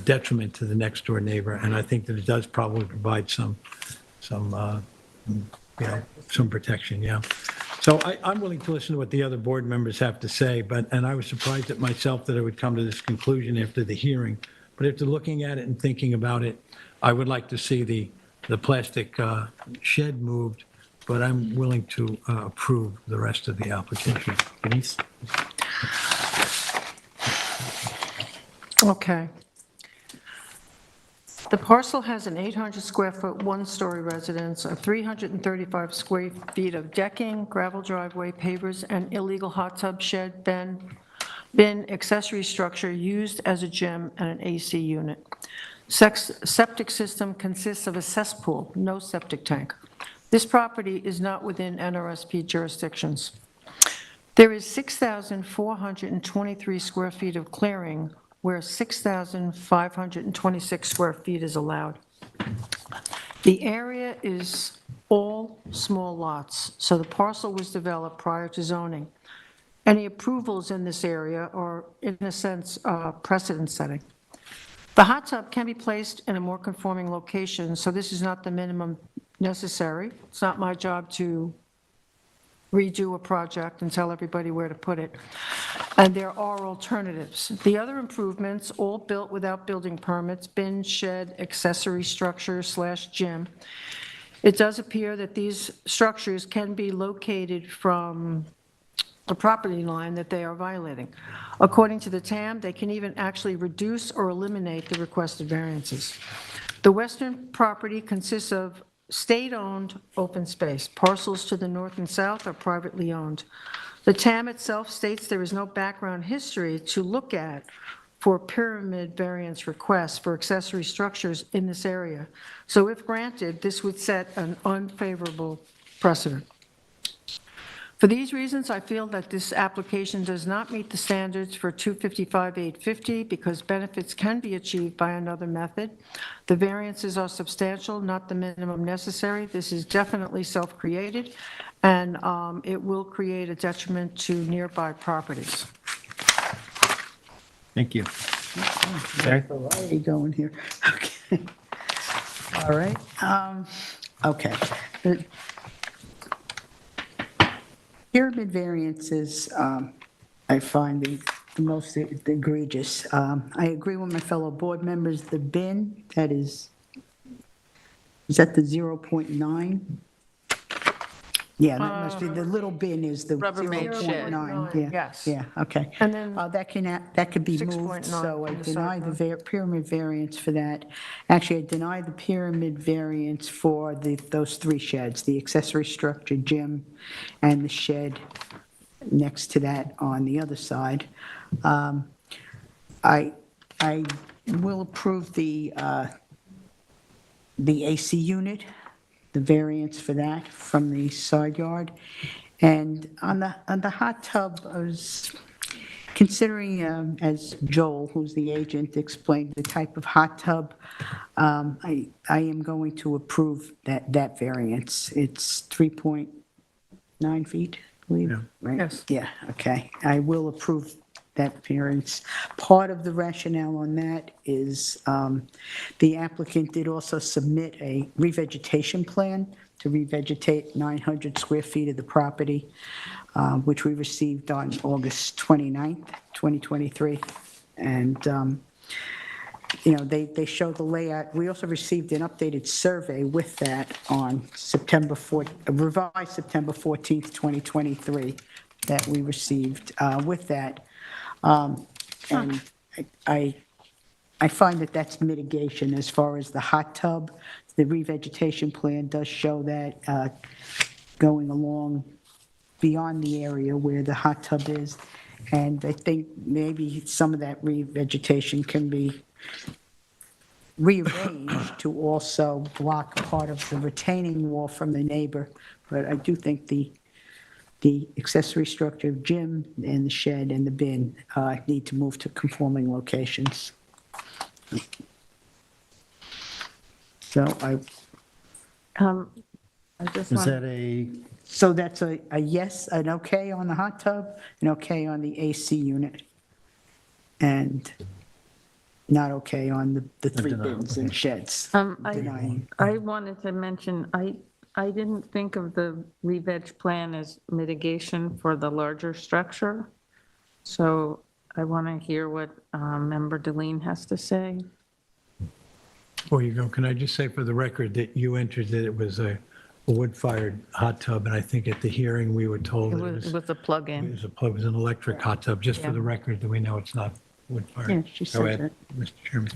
detriment to the next door neighbor, and I think that it does probably provide some protection, yeah. So I'm willing to listen to what the other board members have to say, and I was surprised at myself that I would come to this conclusion after the hearing. But after looking at it and thinking about it, I would like to see the plastic shed moved, but I'm willing to approve the rest of the application. Denise? Okay. The parcel has an 800 square foot, 1-story residence, a 335 square feet of decking, gravel driveway, pavers, and illegal hot tub shed, bin, accessory structure used as a gym, and an AC unit. Septic system consists of a cesspool, no septic tank. This property is not within NRSP jurisdictions. There is 6,423 square feet of clearing, where 6,526 square feet is allowed. The area is all small lots, so the parcel was developed prior to zoning. Any approvals in this area are, in a sense, precedent setting. The hot tub can be placed in a more conforming location, so this is not the minimum necessary. It's not my job to redo a project and tell everybody where to put it. And there are alternatives. The other improvements, all built without building permits, bin, shed, accessory structure / gym. It does appear that these structures can be located from the property line that they are violating. According to the TAM, they can even actually reduce or eliminate the requested variances. The western property consists of state-owned open space. Parcels to the north and south are privately owned. The TAM itself states there is no background history to look at for pyramid variance requests for accessory structures in this area. So if granted, this would set an unfavorable precedent. For these reasons, I feel that this application does not meet the standards for 255-850 because benefits can be achieved by another method. The variances are substantial, not the minimum necessary. This is definitely self-created, and it will create a detriment to nearby properties. Thank you. Barry? Variety going here. Okay. All right. Okay. The pyramid variances, I find the most egregious. I agree with my fellow board members, the bin, that is that the 0.9? Yeah, that must be, the little bin is the Rubbermaid shed. 0.9. Yeah, Yes. yeah, okay. And then That could be moved, 6.9 so I on the deny side the pyramid variance for that. Actually, I deny the pyramid variance for those three sheds, the accessory structure, gym, and the shed next to that on the other side. I will approve the AC unit, the variance for that from the side yard. And on the hot tub, I was considering, as Joel, who's the agent, explained the type of hot tub, I am going to approve that variance. It's 3.9 feet, I believe, right? Yes. Yeah, okay. I will approve that variance. Part of the rationale on that is the applicant did also submit a revegetation plan to revegetate 900 square feet of the property, which we received on August 29th, 2023. And, they show the layout. We also received an updated survey with that on revised September 14th, 2023, that we received with that. And I find that that's mitigation as far as the hot tub. The revegetation plan does show that going along beyond the area where the hot tub is. And I think maybe some of that revegetation can be rearranged to also block part of the retaining wall from the neighbor. But I do think the accessory structure, gym, and the shed and the bin need to move to conforming locations. So I just Is want, that so that's a yes, an okay on the hot tub, an okay on the AC unit, and not okay on the three denial, bins and sheds. Denying. I wanted to mention, I didn't think of the re-veg plan as mitigation for the larger structure. So I want to hear what Member Deline has to say. Before you go, can I just say for the record that you entered that it was a wood-fired hot tub, and I think at the hearing, we were told It that was a plug-in. it was an electric hot tub, just for Yeah. the record, that we know it's not wood-fired. Yeah, she Go said ahead, Mr. Chairman.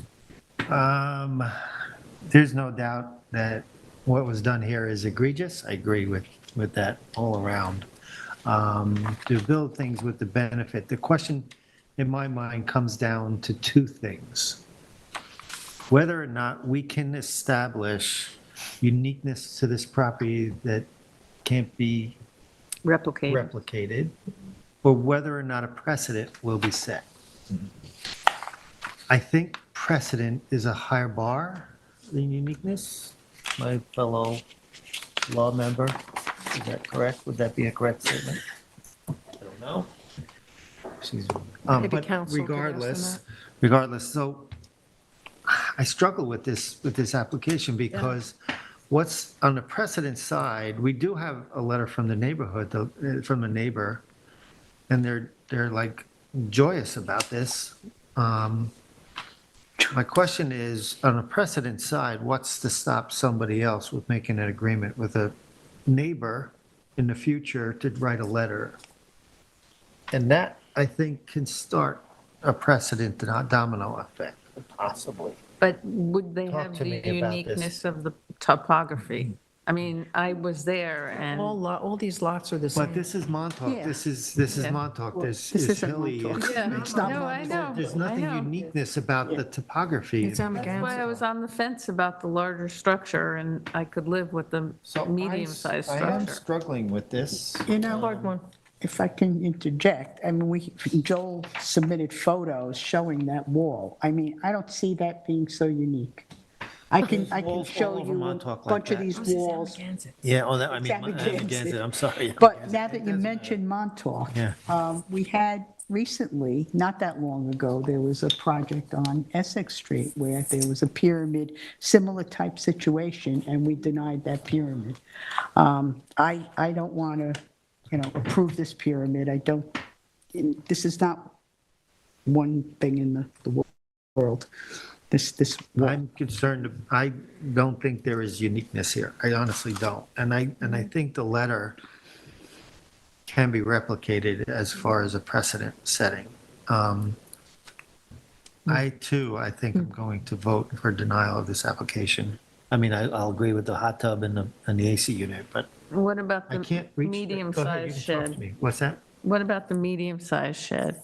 there's no doubt that what was done here is egregious. I agree with that all around. To build things with the benefit, the question in my mind comes down to two things. Whether or not we can establish uniqueness to this property that can't be Replicate. replicated, or whether or not a precedent will be set. I think precedent is a higher bar than uniqueness. My fellow law member. Is that correct? Would that be a correct statement? I don't know. Maybe But counsel could ask them regardless, so I struggle with this application because what's on the precedent side, we do have a letter from the neighborhood, from the neighbor, and they're like joyous about this. My question is, on the precedent side, what's to stop somebody else with making an agreement with a neighbor in the future to write a letter? And that, I think, can start a precedent domino effect, possibly. But would they Talk have to the me about this. uniqueness of the topography? I mean, I was there that. and, All these lots are the same. But this is Montauk, Yeah. this is Yeah. Montauk, This it's isn't hilly. Montauk. yeah, It's not no, I know. There's I nothing know. uniqueness about the topography. It's That's why I was on the fence about the larger structure, and I could live with the medium-sized I am structure. struggling with this. You know, Hard one. if I can interject, I mean, Joel submitted photos showing that wall. I mean, I don't see that being so unique. I can Walls all show over you a Montauk like bunch of that. these walls. Yeah, Extravaganza. I'm sorry. But now that you mention Montauk, Yeah. we had recently, not that long ago, there was a project on Essex Street where there was a pyramid, similar type situation, and we denied that pyramid. I don't want to, approve this pyramid. This is not one thing in the world. This, I'm concerned, I don't think there is uniqueness here. I honestly don't. And I think the letter can be replicated as far as a precedent setting. I think I'm going to vote for denial of this application. I mean, I'll agree with the hot tub and the AC unit, but What about I the can't reach. Go ahead, you medium-sized can talk to shed? me. What's that? What about the medium-sized shed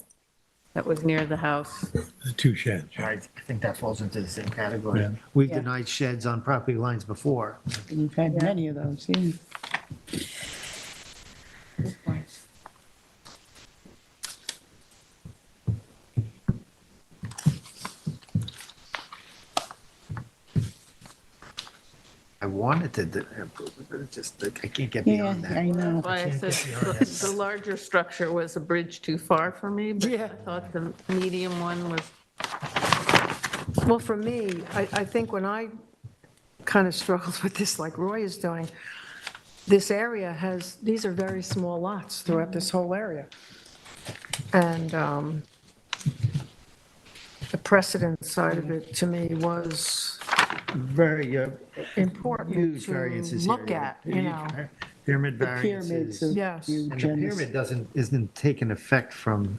that was near the house? The two sheds. I think that falls into the same category. Yeah. We've Yeah. denied sheds on property lines before. we've had many of those, yeah. I wanted to approve it, but it just, I can't get Yeah, beyond I that. know. Why I said the larger structure was a bridge too far for me, but I thought the medium one was, Well, for me, I think when I kind of struggled with this, like Roy is doing, this area has, these are very small lots throughout this whole area. And the precedent side of it, to me, was Very important huge to variances here. look at, Pyramid The pyramids variances. of Yes. you And the generous- pyramid isn't taking effect from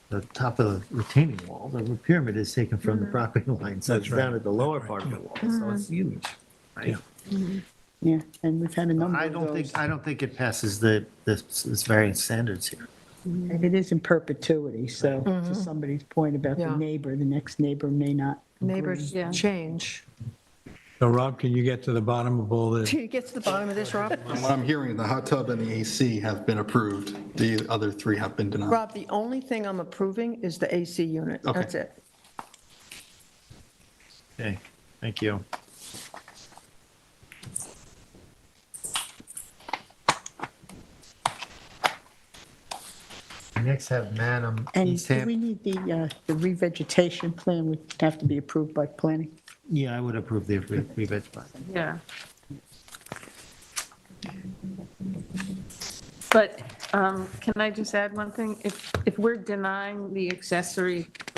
the top of the retaining wall. The pyramid is taken from the property line, so it's That's right. down at the lower part of the wall, so it's huge, right? Yeah, and we've had a number I of those. don't think it passes this variance standards here. And it is in perpetuity, so to somebody's point about the Yeah. neighbor, the next neighbor may not. Neighbors Yeah. change. So Rob, can you get to the bottom of all this? Can you get to the bottom of this, Rob? What I'm hearing, the hot tub and the AC have been approved. The other three have been denied. Rob, the only thing I'm approving is the AC unit. Okay. That's it. Okay, thank you. Next have Manham, And East do we Hampton. need the revegetation plan would have to be approved by planning? Yeah, I would approve the re-veg plan. yeah. But can I just add one thing? If we're denying the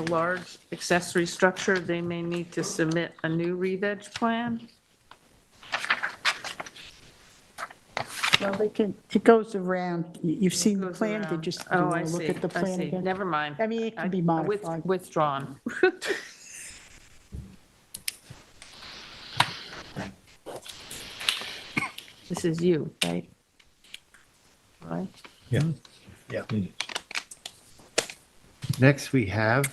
large accessory structure, they may need to submit a new re-veg plan? Well, they can, it goes around, you've seen the Goes plan, they around. just, you Oh, I want to look see, at the I plan see. again? Never mind. I mean, it can be I modified. Withdrawn. This is you, right? Right? Yeah. Yeah. Next, we have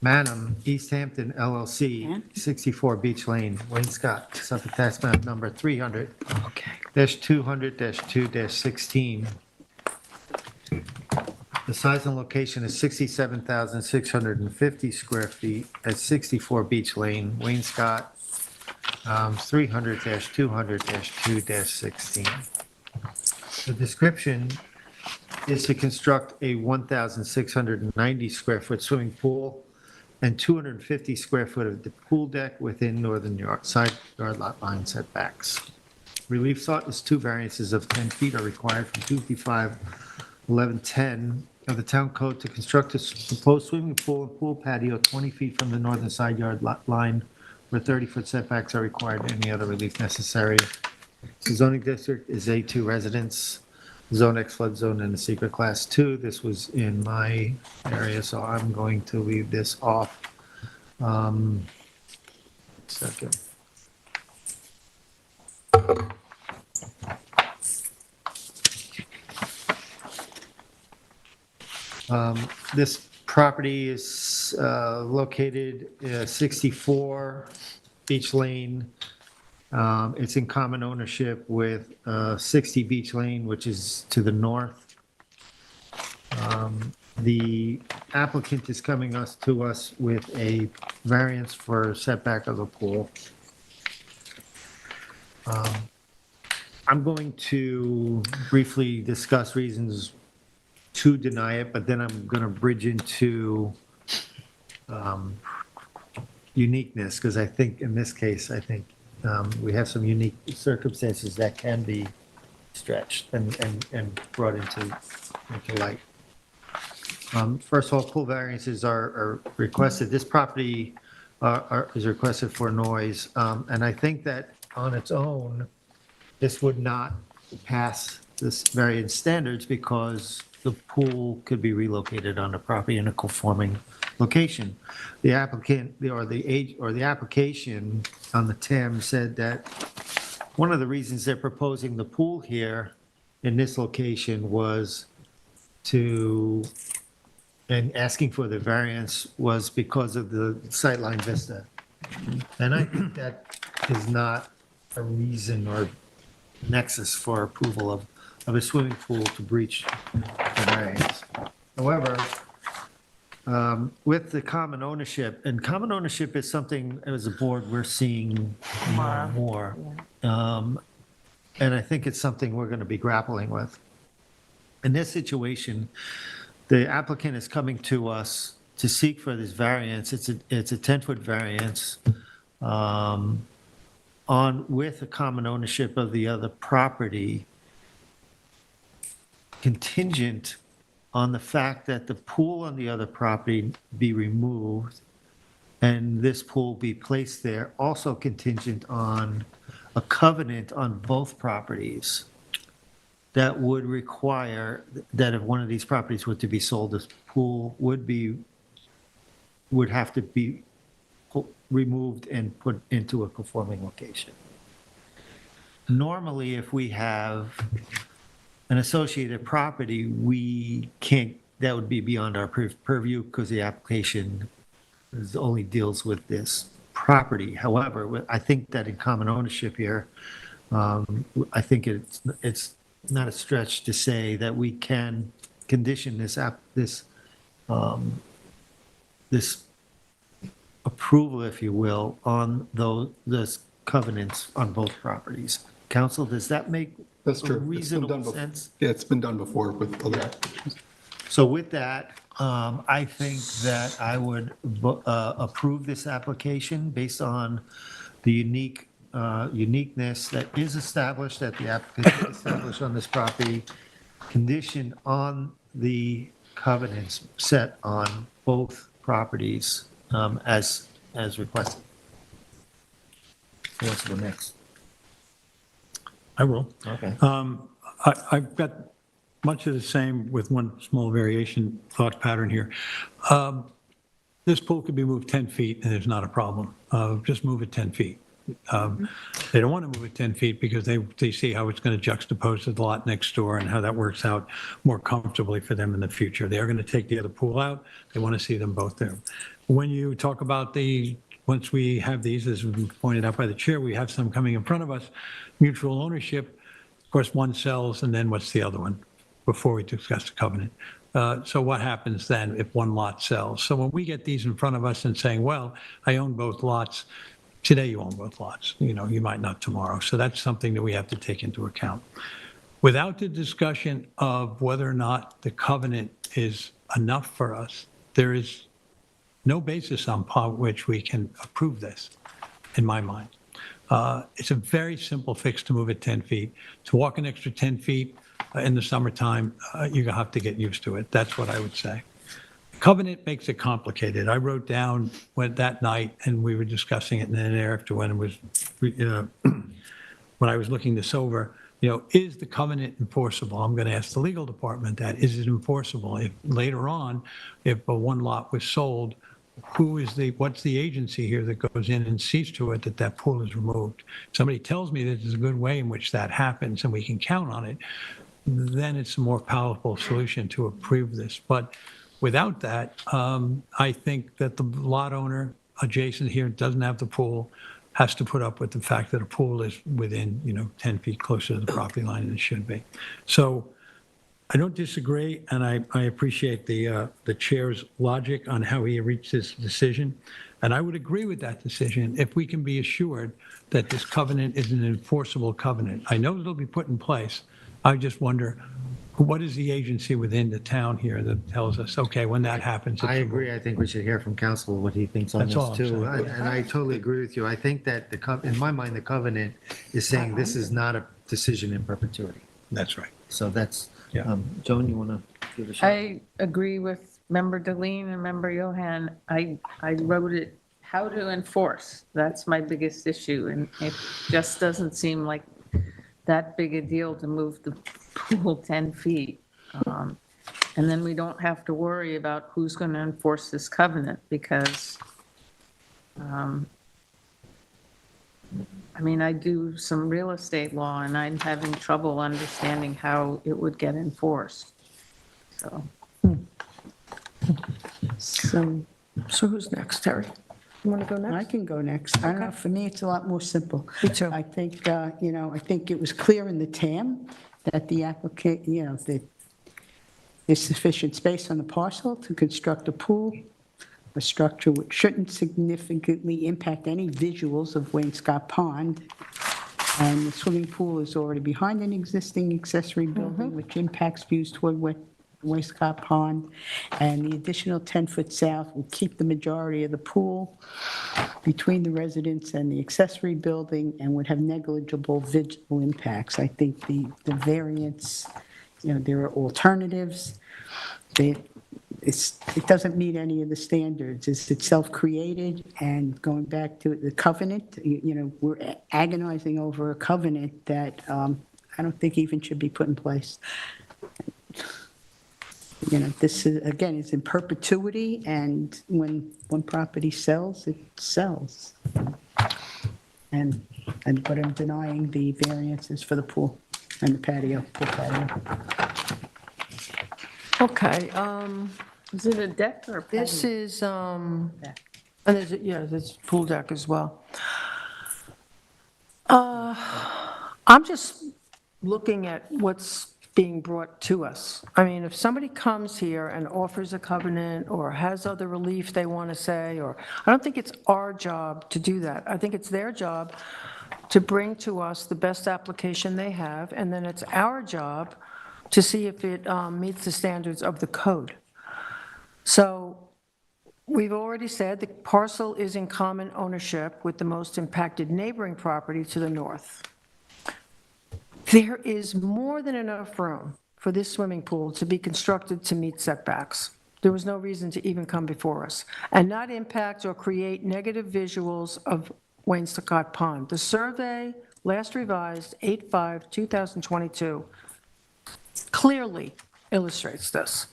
Manham, East Hampton LLC, 64 Beach Lane, Wayne Scott, Suffolk tax map number 300-200-2-16. The size and location is 67,650 square feet at 64 Beach Lane, Wayne Scott. 300-200-2-16. The description is to construct a 1,690 square foot swimming pool and 250 square foot of the pool deck within northern side yard lot line setbacks. Relief sought is 2 variances of 10 feet are required from 255-1110 of the town code to construct a proposed swimming pool and pool patio 20 feet from the northern side yard lot line where 30-foot setbacks are required. Any other relief necessary. The zoning district is A2 residence, Zone X flood zone, and a secret class 2. This was in my area, so I'm going to leave this off. Second. This property is located 64 Beach Lane. It's in common ownership with 60 Beach Lane, which is to the north. The applicant is coming to us with a variance for setback of the pool. I'm going to briefly discuss reasons to deny it, but then I'm going to bridge into uniqueness, because I think in this case, we have some unique circumstances that can be stretched and brought into light. First of all, pool variances are requested. This property is requested for noise, and I think that on its own, this would not pass this variance standards because the pool could be relocated on the property in a conforming location. The applicant or the application on the TAM said that one of the reasons they're proposing the pool here in this location was and asking for the variance was because of the sightline vista. And I think that is not a reason or nexus for approval of a swimming pool to breach the variance. However, with the common ownership, and common ownership is something as a board we're seeing more and more. And I think it's something we're going to be grappling with. In this situation, the applicant is coming to us to seek for this variance. It's a 10-foot variance with a common ownership of the other property, contingent on the fact that the pool on the other property be removed and this pool be placed there, also contingent on a covenant on both properties that would require that if one of these properties were to be sold, this pool would have to be removed and put into a conforming location. Normally, if we have an associated property, that would be beyond our purview because the application only deals with this property. However, I think that in common ownership here, I think it's not a stretch to say that we can condition this approval, if you will, on those covenants on both properties. Council, does that make That's true. reasonable sense? Yeah, it's been done before with other. So with that, I think that I would approve this application based on the uniqueness that is established, that the applicant established on this property, conditioned on the covenants set on both properties as requested. Who wants to go next? I will. Okay. I've got much of the same with one small variation thought pattern here. This pool could be moved 10 feet and there's not a problem. Just move it 10 feet. They don't want to move it 10 feet because they see how it's going to juxtapose to the lot next door and how that works out more comfortably for them in the future. They are going to take the other pool out. They want to see them both there. When you talk about once we have these, as was pointed out by the chair, we have some coming in front of us, mutual ownership. Of course, one sells and then what's the other one before we discuss the covenant? So what happens then if one lot sells? So when we get these in front of us and saying, well, I own both lots, Today you own both lots, you might not tomorrow. So that's something that we have to take into account. Without the discussion of whether or not the covenant is enough for us, there is no basis upon which we can approve this, in my mind. It's a very simple fix to move it 10 feet. To walk an extra 10 feet in the summertime, you're going to have to get used to it. That's what I would say. Covenant makes it complicated. I wrote down that night, and we were discussing it, and then after when I was looking this over, is the covenant enforceable? I'm going to ask the legal department that. Is it enforceable? If later on, if one lot was sold, what's the agency here that goes in and sees to it that pool is removed? Somebody tells me that there's a good way in which that happens and we can count on it, then it's a more powerful solution to approve this. But without that, I think that the lot owner adjacent here doesn't have the pool, has to put up with the fact that a pool is within, 10 feet closer to the property line than it should be. So I don't disagree, and I appreciate the chair's logic on how he reached this decision. And I would agree with that decision if we can be assured that this covenant is an enforceable covenant. I know it'll be put in place. I just wonder, what is the agency within the town here that tells us, okay, when that happens? I agree. I think we should hear from council what he thinks on That's all this I'm too. saying. And I totally agree with you. I think that in my mind, the covenant is saying this is not a decision in perpetuity. That's right. So that's, Yeah. Joan, you want to give a shot? I agree with Member Deline and Member Johan. I wrote it, how to enforce. That's my biggest issue. And it just doesn't seem like that big a deal to move the pool 10 feet. And then we don't have to worry about who's going to enforce this covenant because, I do some real estate law and I'm having trouble understanding how it would get enforced. So, So who's next, Terry? You want to go I next? can go next. I don't know, for me, it's a lot more simple. Me too. I think, I think it was clear in the TAM that the applicant, that there's sufficient space on the parcel to construct a pool, a structure which shouldn't significantly impact any visuals of Wainscott Pond. And the swimming pool is already behind an existing accessory building, which impacts views toward Wainscott Pond. And the additional 10-foot south will keep the majority of the pool between the residence and the accessory building and would have negligible visual impacts. I think the variance, there are alternatives. It doesn't meet any of the standards. It's self-created, and going back to the covenant, we're agonizing over a covenant that I don't think even should be put in place. This is, again, it's in perpetuity, and when one property sells, it sells. But I'm denying the variances for the pool and the patio, pool patio. Okay, is it a deck or a patio? this is, and there's pool deck as well. I'm just looking at what's being brought to us. If somebody comes here and offers a covenant or has other relief they want to say, I don't think it's our job to do that. I think it's their job to bring to us the best application they have, and then it's our job to see if it meets the standards of the code. So we've already said the parcel is in common ownership with the most impacted neighboring property to the north. There is more than enough room for this swimming pool to be constructed to meet setbacks. There was no reason to even come before us, and not impact or create negative visuals of Wainscott Pond. The survey, last revised 8/5/2022, clearly illustrates this.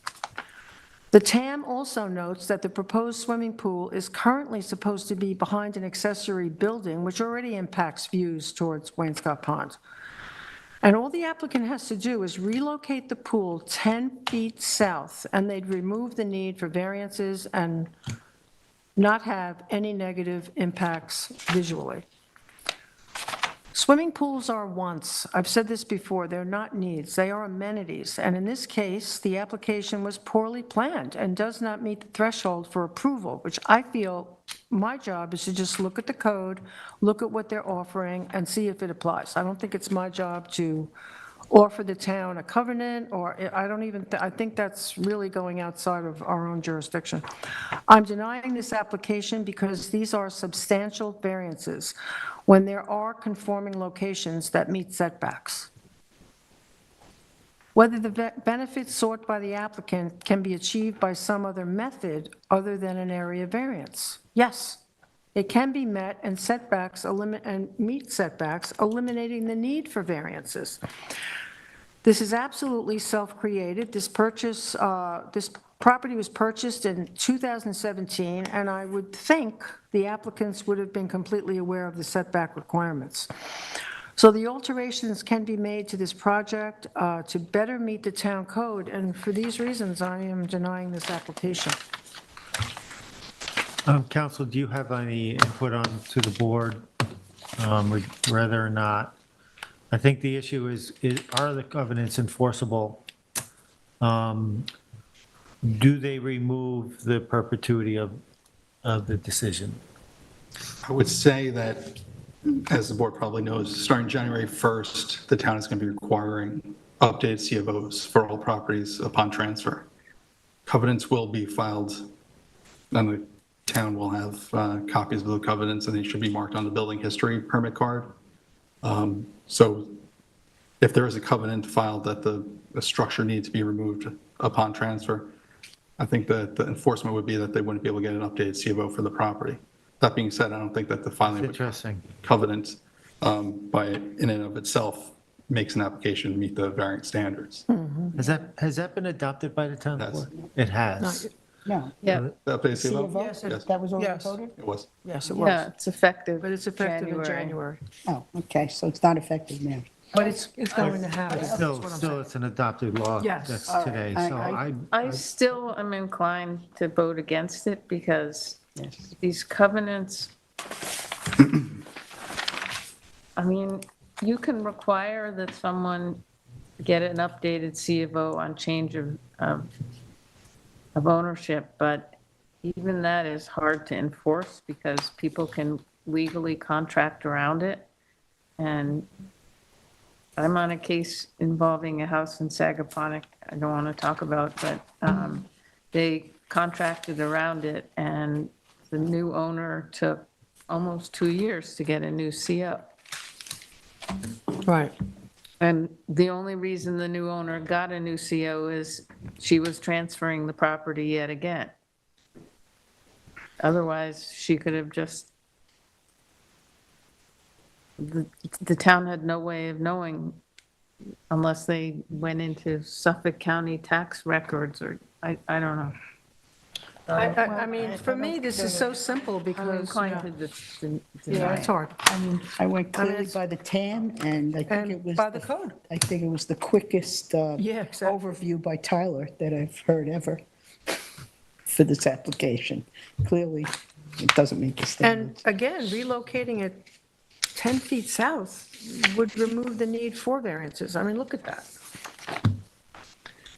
The TAM also notes that the proposed swimming pool is currently supposed to be behind an accessory building, which already impacts views towards Wainscott Pond. And all the applicant has to do is relocate the pool 10 feet south, and they'd remove the need for variances and not have any negative impacts visually. Swimming pools are wants. I've said this before, they're not needs, they are amenities. And in this case, the application was poorly planned and does not meet the threshold for approval, which I feel my job is to just look at the code, look at what they're offering, and see if it applies. I don't think it's my job to offer the town a covenant, or I don't even, I think that's really going outside of our own jurisdiction. I'm denying this application because these are substantial variances when there are conforming locations that meet setbacks. Whether the benefits sought by the applicant can be achieved by some other method other than an area variance. Yes, it can be met and meet setbacks, eliminating the need for variances. This is absolutely self-created. This property was purchased in 2017, and I would think the applicants would have been completely aware of the setback requirements. So the alterations can be made to this project to better meet the town code, and for these reasons, I am denying this application. Council, do you have any input on to the board, whether or not, I think the issue is are the covenants enforceable? Do they remove the perpetuity of the decision? I would say that, as the board probably knows, starting January 1st, the town is going to be requiring updated CFOs for all properties upon transfer. Covenants will be filed, and the town will have copies of the covenants, and they should be marked on the building history permit card. So if there is a covenant filed that the structure needs to be removed upon transfer, I think that the enforcement would be that they wouldn't be able to get an updated CFO for the property. That being said, I don't think that the filing of a Interesting. covenant in and of itself makes an application meet the variant standards. Has that been adopted by the town Yes. board? It has. No. Yeah, That basically, C of O? Yes, That was already yes. voted? it was. Yes, it yeah, was, it's effective. but it's effective in January. Oh, okay, so it's not effective now. But it's going to happen, that's Still, what I'm still, saying. it's an adopted law Yes. that's All right. today, so I still am inclined to vote against it because Yes. these covenants, I mean, you can require that someone get an updated C of O on change of ownership, but even that is hard to enforce because people can legally contract around it. And I'm on a case involving a house in Sagaponack I don't want to talk about, but they contracted around it, and the new owner took almost 2 years to get a new CO. Right. And the only reason the new owner got a new CO is she was transferring the property yet again. Otherwise, she could have just, the town had no way of knowing unless they went into Suffolk County tax records, or, I don't know. I mean, for me, this is so simple I'm because, inclined yeah, to yeah, deny it's it. hard. I went clearly it's- by the TAM, and I think And it was. by the code. I think it was the quickest Yeah, exactly. overview by Tyler that I've heard ever for this application. Clearly, it doesn't meet the And standards. again, relocating it 10 feet south would remove the need for variances. I mean, look at that.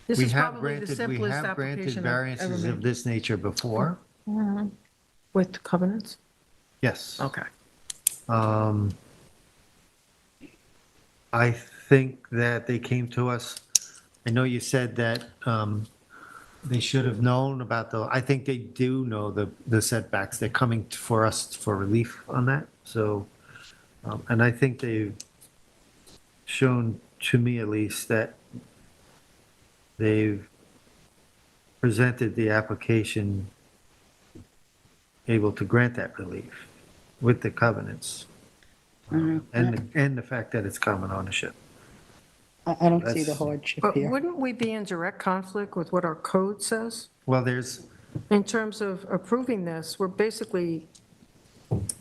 This we is have probably the granted, we simplest have granted application I've ever variances of made. this nature before. With covenants? Yes. Okay. I think that they came to us, I know you said that they should have known about I think they do know the setbacks. They're coming for us for relief on that, so, and I think they've shown, to me at least, that they've presented the application able to grant that relief with the covenants. And the fact that it's common ownership. I don't see the that's- hardship But here. wouldn't we be in direct conflict with what our code says? Well, there's, In terms of approving this, we're basically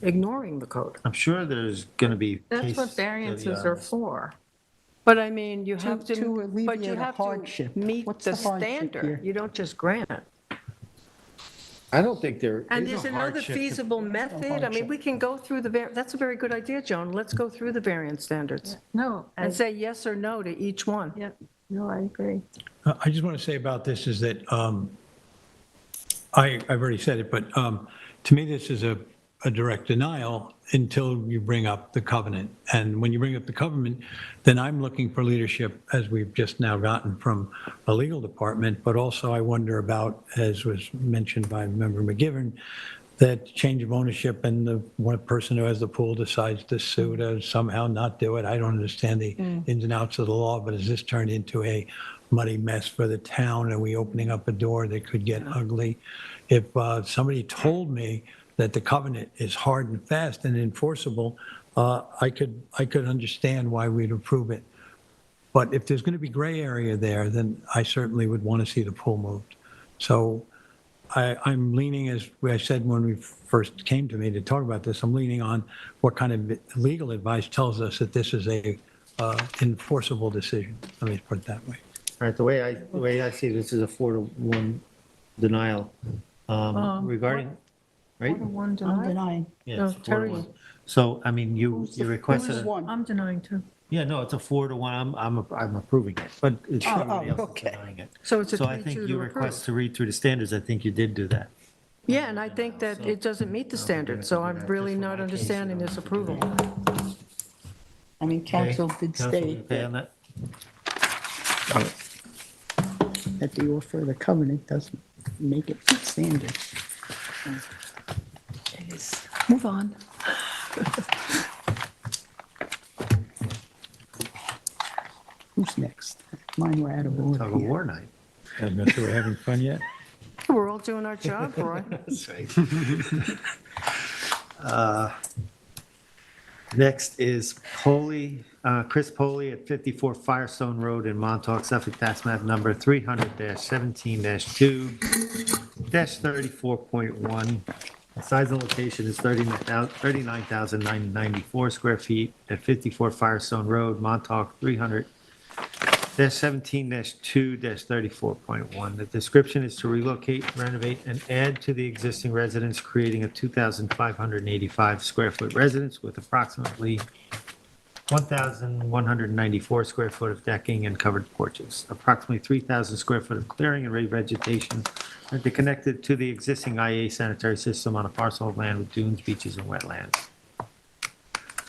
ignoring the code. I'm sure there's going to be. That's case what study variances on are this. for. But I mean, you have To to, but alleviate you a have to hardship. meet What's the the hardship standard. here? You don't just grant it. I don't think there And is there's a another hardship. feasible method. I mean, hardship. we can go through that's a very good idea, Joan. Let's go through the variance standards No, and say yes or no to each one. yeah, no, I agree. I just want to say about this is that I've already said it, but to me, this is a direct denial until you bring up the covenant. And when you bring up the covenant, then I'm looking for leadership, as we've just now gotten from a legal department, but also I wonder about, as was mentioned by Member McGivern, that change of ownership and the one person who has the pool decides to sue to somehow not do it. I don't understand the ins and outs of the law, but has this turned into a muddy mess for the town? Are we opening up a door that could get ugly? If somebody told me that the covenant is hard and fast and enforceable, I could understand why we'd approve it. But if there's going to be gray area there, then I certainly would want to see the pool moved. So I'm leaning, as I said when we first came to me to talk about this, I'm leaning on what kind of legal advice tells us that this is a enforceable decision. Let me put it that way. All right, the way I see it, this is a 4-1 denial regarding, right? One I'm denied. denying. Yeah, it's No, 4-1. Terry- So, I mean, you requested, Who's one? I'm denying too. yeah, no, it's a 4-1. I'm approving it, but it's Oh, everybody else is okay. denying it. So it's a So I 3-2 think to you approve. request to read through the standards. I think you did do that. Yeah, and I think that it doesn't meet the standards, so I'm really not understanding this approval. I mean, council did Counsel, you state okay on that? that the offer of the covenant doesn't make it standard. Move on. Who's next? Mine were out of order. Tug of here. war night. I'm not sure we're having fun yet. We're all doing our job, Roy. That's right. Next is Chris Poley at 54 Firestone Road in Montauk, Suffolk, tax map number 300-17-2-34.1. The size and location is 39,994 square feet at 54 Firestone Road, Montauk, 300-17-2-34.1. The description is to relocate, renovate, and add to the existing residence, creating a 2,585 square foot residence with approximately 1,194 square foot of decking and covered porches, approximately 3,000 square foot of clearing and revegetation, and to connect it to the existing IA sanitary system on a parcel of land with dunes, beaches, and wetlands.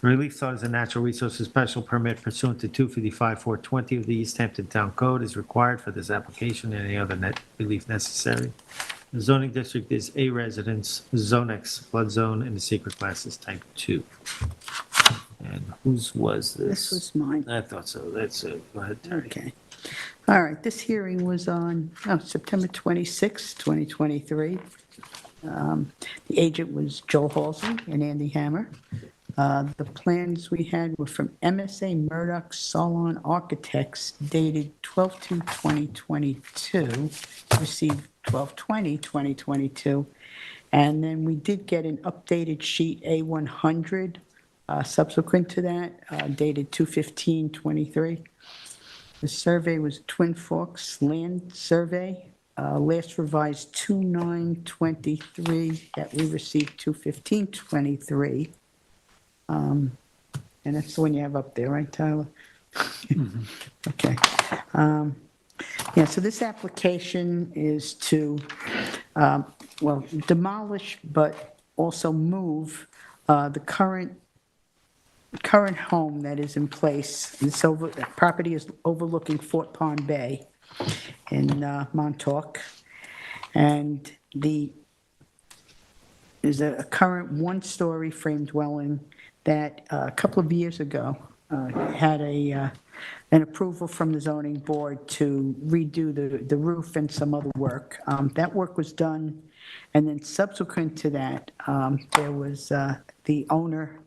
The relief sought is a natural resources special permit pursuant to 255-420 of the East Hampton Town Code is required for this application and any other relief necessary. The zoning district is A residence, Zone X, flood zone, and the secret class is type 2. And whose was this? This was mine. I thought so. That's it. Go ahead, Terry. Okay. All right, this hearing was on September 26, 2023. The agent was Joel Halsey and Andy Hammer. The plans we had were from MSA Murdoch Solon Architects dated 12/2/2022, received 12/20/2022. And then we did get an updated sheet A100 subsequent to that, dated 2/15/23. The survey was Twin Forks Land Survey, last revised 2/9/23, that we received 2/15/23. And that's the one you have up there, right, Tyler? Okay. Yeah, so this application is to, demolish, but also move the current home that is in place. The property is overlooking Fort Pond Bay in Montauk. And there's a current one-story frame dwelling that a couple of years ago had an approval from the zoning board to redo the roof and some other work. That work was done, and then subsequent to that, there was the owner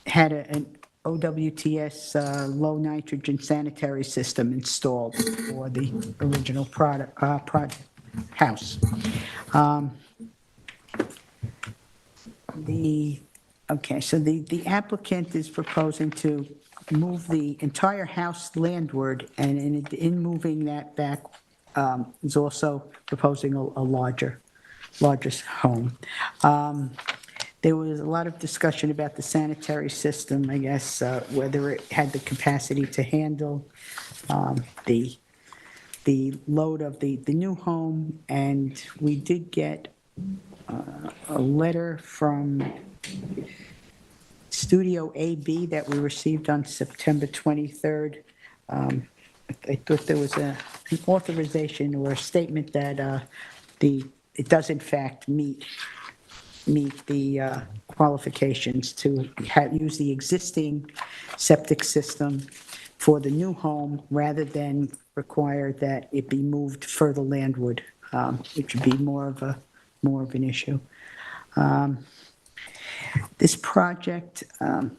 had an OWTS low nitrogen sanitary system installed for the original house. So the applicant is proposing to move the entire house landward, and in moving that back, is also proposing a larger home. There was a lot of discussion about the sanitary system, I guess, whether it had the capacity to handle the load of the new home, and we did get a letter from Studio AB that we received on September 23rd. I thought there was an authorization or a statement that it does in fact meet the qualifications to use the existing septic system for the new home rather than require that it be moved further landward, which would be more of an issue. This project, I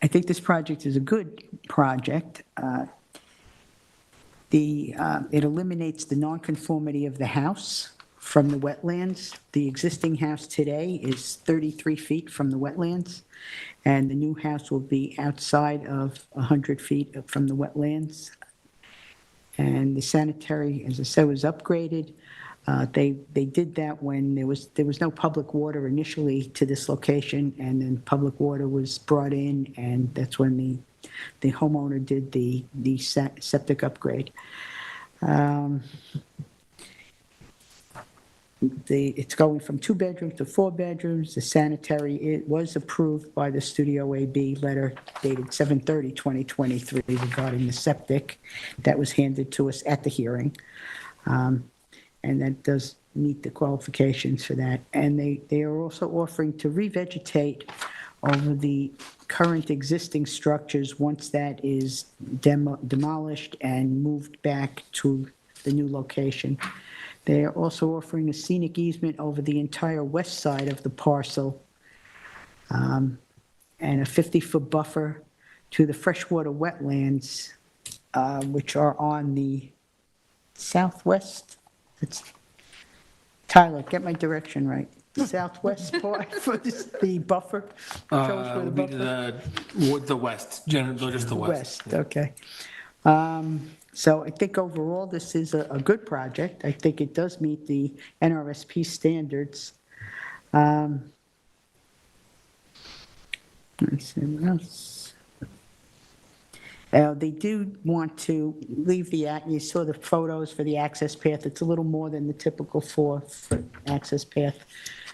think this project is a good project. It eliminates the nonconformity of the house from the wetlands. The existing house today is 33 feet from the wetlands, and the new house will be outside of 100 feet from the wetlands. And the sanitary, as I said, was upgraded. They did that when there was no public water initially to this location, and then public water was brought in, and that's when the homeowner did the septic upgrade. It's going from 2 bedrooms to 4 bedrooms. The sanitary, it was approved by the Studio AB letter dated 7/30/2023 regarding the septic that was handed to us at the hearing. And that does meet the qualifications for that. And they are also offering to revegetate over the current existing structures once that is demolished and moved back to the new location. They are also offering a scenic easement over the entire west side of the parcel, and a 50-foot buffer to the freshwater wetlands, which are on the southwest. Tyler, get my direction right. Southwest part for the buffer? Show us where the buffer. The west, generally just the west. West, okay. So I think overall, this is a good project. I think it does meet the NRSP standards. Let's see what else. They do want to leave you saw the photos for the access path. It's a little more than the typical 4-foot access path.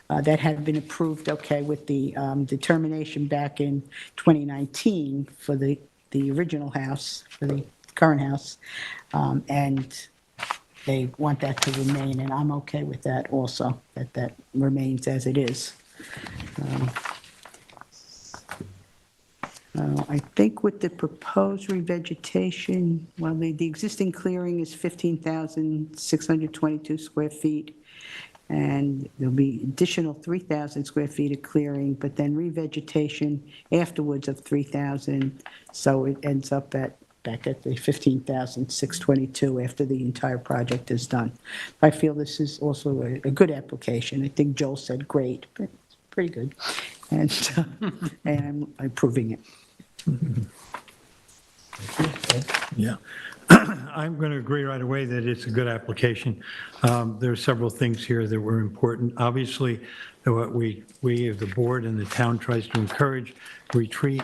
That had been approved, okay, with the determination back in 2019 for the original house, for the current house, and they want that to remain, and I'm okay with that also, that remains as it is. I think with the proposed revegetation, well, the existing clearing is 15,622 square feet, and there'll be additional 3,000 square feet of clearing, but then revegetation afterwards of 3,000, so it ends up back at the 15,622 after the entire project is done. I feel this is also a good application. I think Joel said great, but it's pretty good, and I'm approving it. Yeah. I'm going to agree right away that it's a good application. There are several things here that were important. Obviously, what we as the board and the town tries to encourage retreat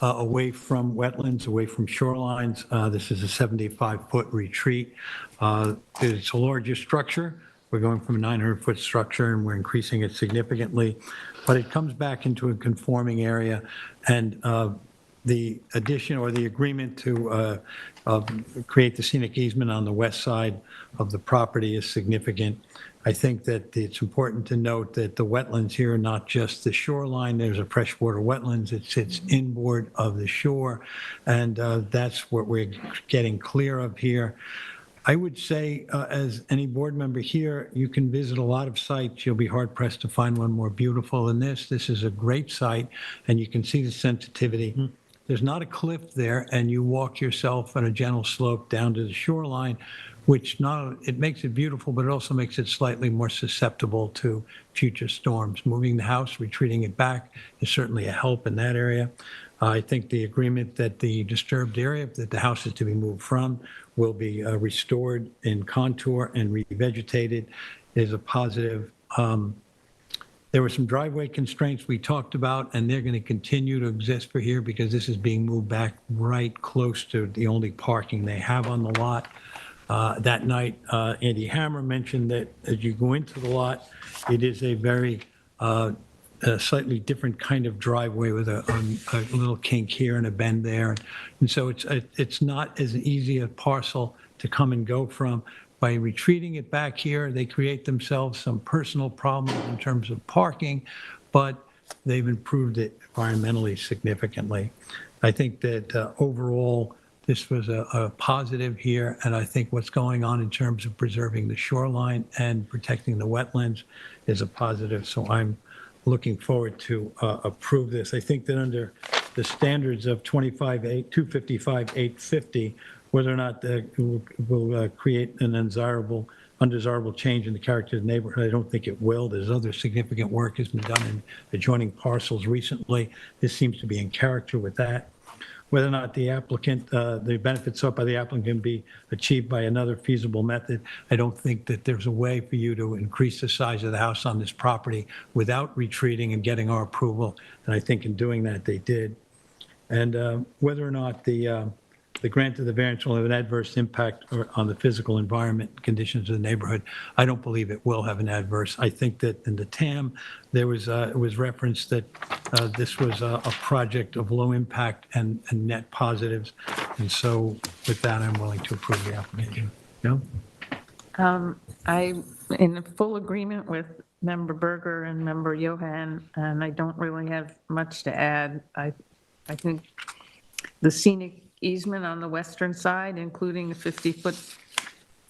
away from wetlands, away from shorelines. This is a 75-foot retreat. It's a larger structure. We're going from a 900-foot structure, and we're increasing it significantly. But it comes back into a conforming area, and the addition or the agreement to create the scenic easement on the west side of the property is significant. I think that it's important to note that the wetlands here are not just the shoreline. There's a freshwater wetlands. It sits inboard of the shore, and that's what we're getting clear of here. I would say, as any board member here, you can visit a lot of sites. You'll be hard-pressed to find one more beautiful than this. This is a great site, and you can see the sensitivity. There's not a cliff there, and you walk yourself on a gentle slope down to the shoreline, which it makes it beautiful, but it also makes it slightly more susceptible to future storms. Moving the house, retreating it back is certainly a help in that area. I think the agreement that the disturbed area that the house is to be moved from will be restored in contour and revegetated is a positive. There were some driveway constraints we talked about, and they're going to continue to exist for here because this is being moved back right close to the only parking they have on the lot. That night, Andy Hammer mentioned that as you go into the lot, it is a very a slightly different kind of driveway with a little kink here and a bend there. And so it's not as easy a parcel to come and go from. By retreating it back here, they create themselves some personal problems in terms of parking, but they've improved it environmentally significantly. I think that overall, this was a positive here, and I think what's going on in terms of preserving the shoreline and protecting the wetlands is a positive. So I'm looking forward to approve this. I think that under the standards of 255-850, whether or not it will create an undesirable change in the character of the neighborhood, I don't think it will. There's other significant work has been done in adjoining parcels recently. This seems to be in character with that. Whether or not the applicant, the benefits sought by the applicant can be achieved by another feasible method, I don't think that there's a way for you to increase the size of the house on this property without retreating and getting our approval. And I think in doing that, they did. And whether or not the grant of the variance will have an adverse impact on the physical environment conditions of the neighborhood, I don't believe it will have an adverse. I think that in the TAM, there was it was referenced that this was a project of low impact and net positives. And so with that, I'm willing to approve the application. No? I'm in full agreement with Member Berger and Member Johan, and I don't really have much to add. I think the scenic easement on the western side, including a 50-foot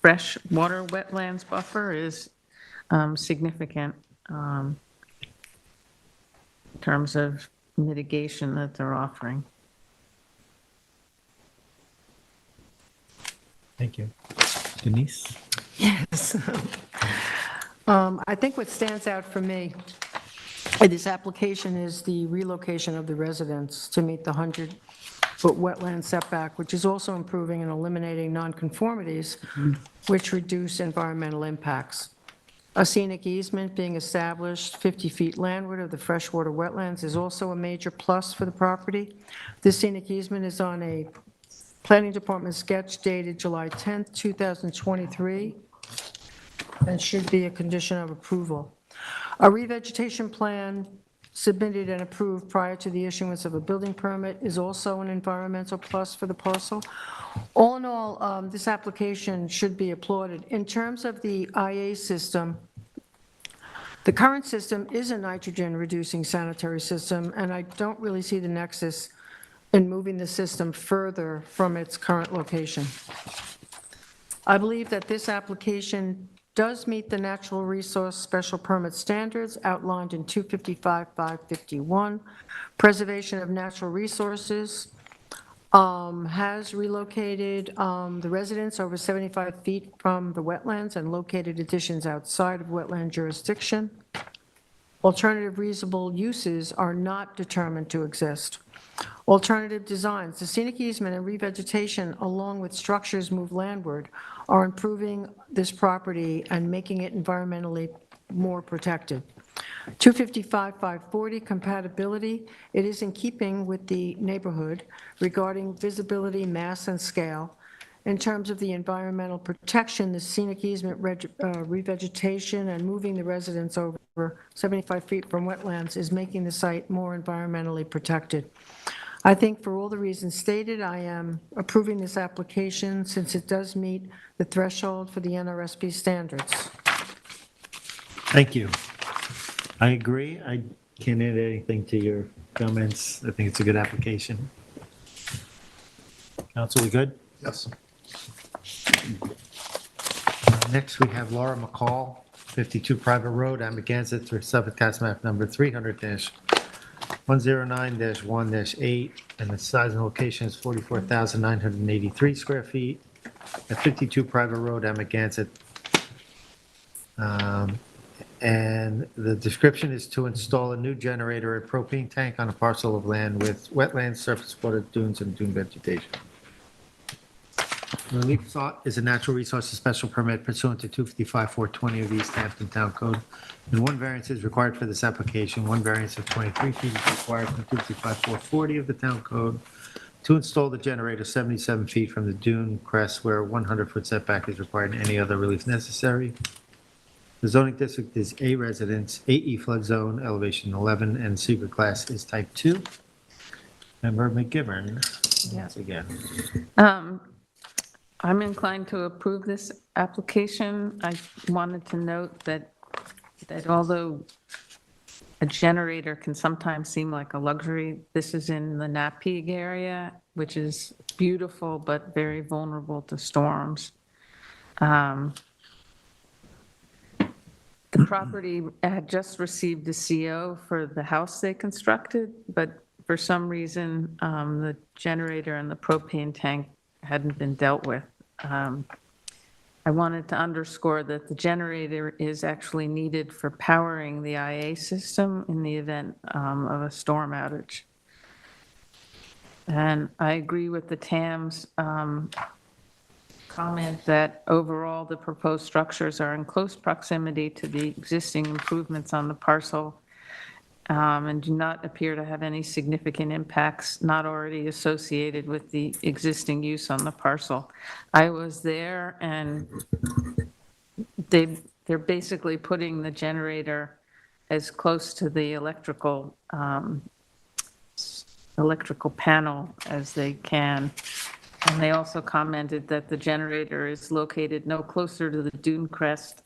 fresh water wetlands buffer, is significant in terms of mitigation that they're offering. Thank you. Denise? Yes. I think what stands out for me in this application is the relocation of the residents to meet the 100-foot wetland setback, which is also improving and eliminating nonconformities, which reduce environmental impacts. A scenic easement being established 50 feet landward of the freshwater wetlands is also a major plus for the property. This scenic easement is on a Planning Department sketch dated July 10th, 2023, and should be a condition of approval. A revegetation plan submitted and approved prior to the issuance of a building permit is also an environmental plus for the parcel. All in all, this application should be applauded. In terms of the IA system, the current system is a nitrogen-reducing sanitary system, and I don't really see the nexus in moving the system further from its current location. I believe that this application does meet the natural resource special permit standards outlined in 255-551. Preservation of natural resources has relocated the residents over 75 feet from the wetlands and located additions outside of wetland jurisdiction. Alternative reasonable uses are not determined to exist. Alternative designs, the scenic easement and revegetation along with structures moved landward are improving this property and making it environmentally more protected. 255-540 compatibility, it is in keeping with the neighborhood regarding visibility, mass, and scale. In terms of the environmental protection, the scenic easement revegetation and moving the residents over 75 feet from wetlands is making the site more environmentally protected. I think for all the reasons stated, I am approving this application since it does meet the threshold for the NRSP standards. Thank you. I agree. I can't add anything to your comments. I think it's a good application. Council, we good? Yes. Next, we have Laura McCall, 52 Private Road, Amagansett, through Suffolk Tax Map number 300-109-1-8, and the size and location is 44,983 square feet at 52 Private Road, Amagansett. And the description is to install a new generator and propane tank on a parcel of land with wetlands, surface water, dunes, and dune vegetation. The relief sought is a natural resources special permit pursuant to 255-420 of the East Hampton Town Code. And one variance is required for this application. One variance of 23 feet is required from 255-440 of the Town Code. to install the generator 77 feet from the dune crest where 100-foot setback is required and any other relief necessary. The zoning district is A residence, AE flood zone, elevation 11, and secret class is type 2. Member McGivern, once again. I'm inclined to approve this application. I wanted to note that although a generator can sometimes seem like a luxury, this is in the Napeag area, which is beautiful but very vulnerable to storms. The property had just received a CO for the house they constructed, but for some reason, the generator and the propane tank hadn't been dealt with. I wanted to underscore that the generator is actually needed for powering the IA system in the event of a storm outage. And I agree with the TAM's comment that overall the proposed structures are in close proximity to the existing improvements on the parcel and do not appear to have any significant impacts not already associated with the existing use on the parcel. I was there, and they're basically putting the generator as close to the electrical panel as they can. And they also commented that the generator is located no closer to the dune crest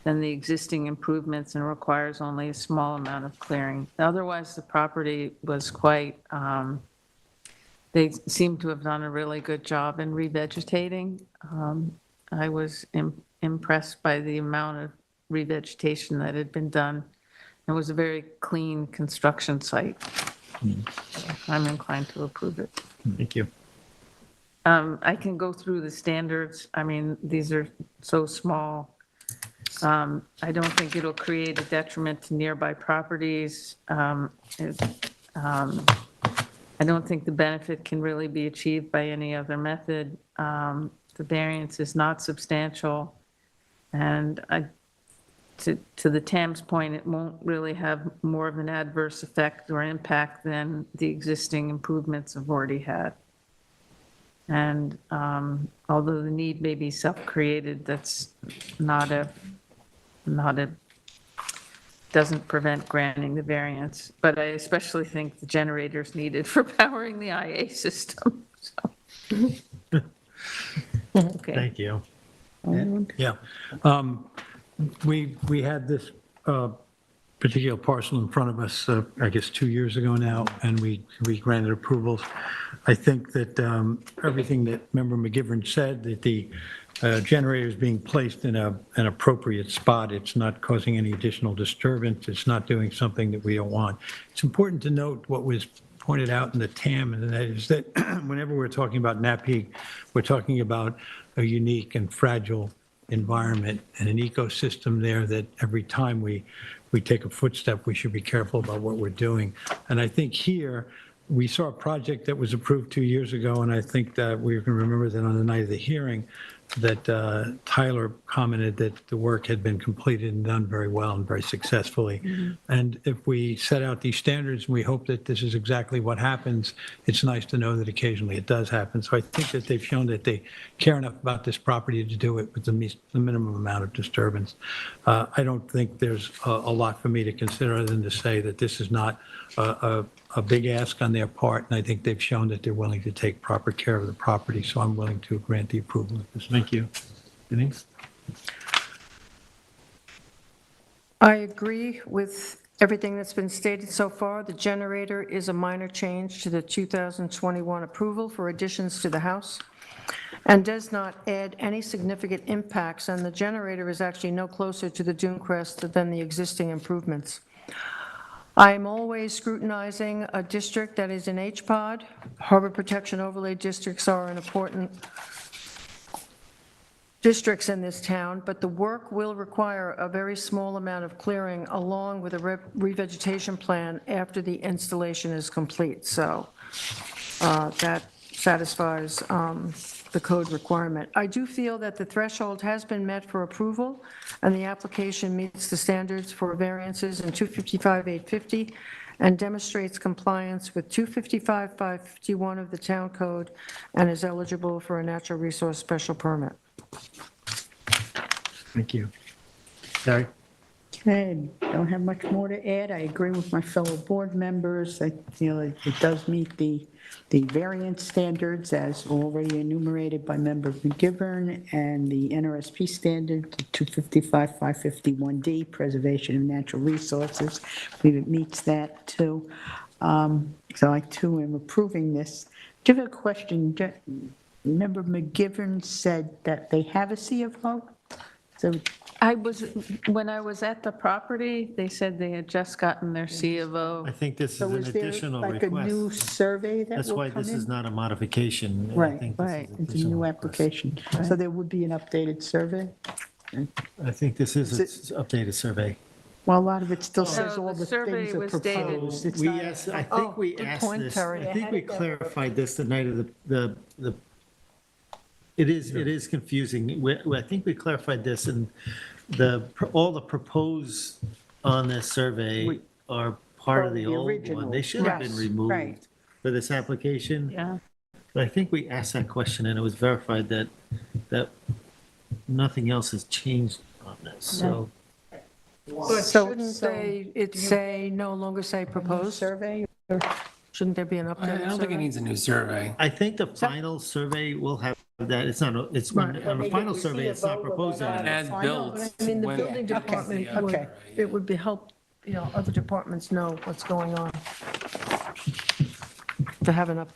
than the existing improvements and requires only a small amount of clearing. Otherwise, the property was quite, they seem to have done a really good job in revegetating. I was impressed by the amount of revegetation that had been done. It was a very clean construction site. I'm inclined to approve it. Thank you. I can go through the standards. I mean, these are so small. I don't think it'll create a detriment to nearby properties. I don't think the benefit can really be achieved by any other method. The variance is not substantial. And to the TAM's point, it won't really have more of an adverse effect or impact than the existing improvements have already had. And although the need may be self-created, that's doesn't prevent granting the variance. But I especially think the generator's needed for powering the IA system. So. Okay. Thank you. Yeah. We had this particular parcel in front of us, I guess, 2 years ago now, and we granted approvals. I think that everything that Member McGivern said, that the generator is being placed in an appropriate spot. It's not causing any additional disturbance. It's not doing something that we don't want. It's important to note what was pointed out in the TAM, and that is that whenever we're talking about Napeag, we're talking about a unique and fragile environment and an ecosystem there that every time we take a footstep, we should be careful about what we're doing. And I think here, we saw a project that was approved 2 years ago, and I think that we can remember that on the night of the hearing, that Tyler commented that the work had been completed and done very well and very successfully. Mm-hmm. And if we set out these standards, and we hope that this is exactly what happens, it's nice to know that occasionally it does happen. So I think that they've shown that they care enough about this property to do it with the minimum amount of disturbance. I don't think there's a lot for me to consider other than to say that this is not a big ask on their part, and I think they've shown that they're willing to take proper care of the property, so I'm willing to grant the approval of this. Thank you. Denise? I agree with everything that's been stated so far. The generator is a minor change to the 2021 approval for additions to the house and does not add any significant impacts, and the generator is actually no closer to the dune crest than the existing improvements. I'm always scrutinizing a district that is in HPOD. Harbor Protection Overlay Districts are an important districts in this town, but the work will require a very small amount of clearing along with a revegetation plan after the installation is complete. So that satisfies the code requirement. I do feel that the threshold has been met for approval, and the application meets the standards for variances in 255-850 and demonstrates compliance with 255-551 of the town code and is eligible for a natural resource special permit. Thank you. Gary? Okay, don't have much more to add. I agree with my fellow board members. I feel it does meet the variance standards as already enumerated by Member McGivern, and the NRSP standard, 255-551D, preservation of natural resources. I believe it meets that too. So I too am approving this. Do you have a question? Member McGivern said that they have a C of O? So When I was at the property, they said they had just gotten their C of O. I think this is So an is there additional like a new request. survey that That's will why come this is in? not a modification. I Right, think this is right. It's a additional new request. application. So there would be an updated survey? I think this is an updated survey. Well, a lot of it still says No, all the the survey things are was dated. proposed. It's We not- asked, I think we good asked point, this, Terry. I think we clarified this the night of it is confusing. I think we clarified this, and all the proposed on this survey are part of the old one. original. They should have been Yes, removed right. for this application. Yeah. But I think we asked that question, and it was verified that nothing else has changed on this, so. But So- shouldn't so it say, no longer say proposed? Survey? Shouldn't there be an I updated don't think it survey? needs a new survey. I think the final survey will have that, it's not, it's, on the final survey, it's not proposed anymore. As built. I mean, the when- building department, okay. it would be help, other departments know what's going on. To have an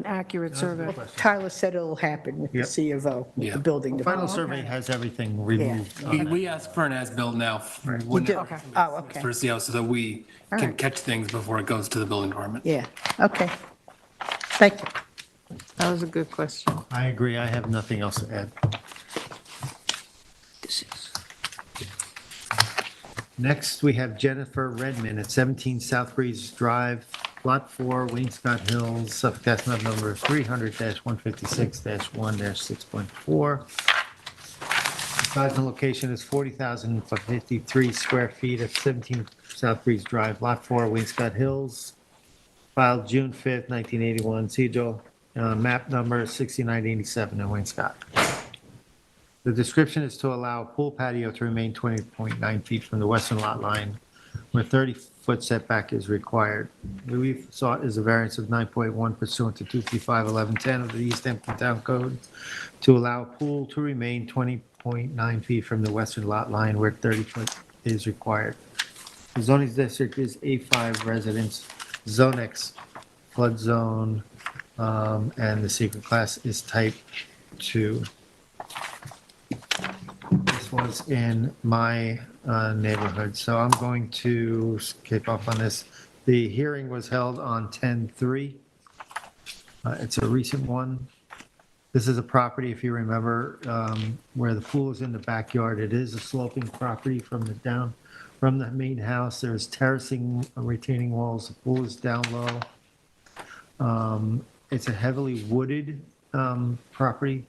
accurate survey. Tyler said it'll happen with the Yep. C of O, with Yeah. the building The final department. survey has everything removed. We ask for an as-built now. You do? Oh, okay. For CO, so that we All can right. catch things before it goes to the building department. Yeah, okay. Thank you. That was a good question. I agree, I have nothing else to add. Next, we have Jennifer Redmond at 17 South Breeze Drive, Lot 4, Wainscott Hills, Suffolk Tax Map Number 300-156-1-6.4. Size and location is 40,053 square feet at 17 South Breeze Drive, Lot 4, Wainscott Hills, filed June 5th, 1981, Cedar, map number 6987 in Wainscott. The description is to allow a pool patio to remain 20.9 feet from the western lot line, where 30-foot setback is required. What we've sought is a variance of 9.1 pursuant to 235-1110 of the East Hampton Town Code to allow a pool to remain 20.9 feet from the western lot line where 30 foot is required. The zoning district is A5 residence, Zone X flood zone, and the secret class is type 2. This was in my neighborhood, so I'm going to kick off on this. The hearing was held on 10/3. It's a recent one. This is a property, if you remember, where the pool is in the backyard. It is a sloping property from the main house. There's terracing, retaining walls. The pool is down low. It's a heavily wooded property.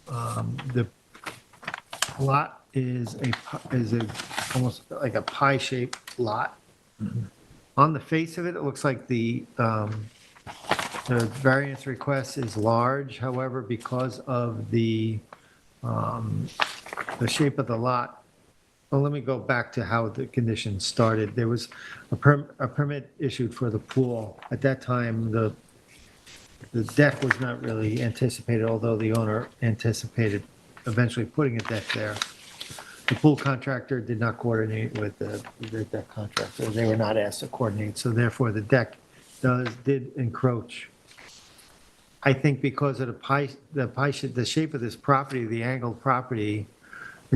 The lot is almost like a pie-shaped lot. On the face of it, it looks like the variance request is large. However, because of the shape of the lot, well, let me go back to how the conditions started. There was a permit issued for the pool. At that time, the deck was not really anticipated, although the owner anticipated eventually putting a deck there. The pool contractor did not coordinate with the deck contractor. They were not asked to coordinate, so therefore the deck did encroach. I think because of the shape of this property, the angled property,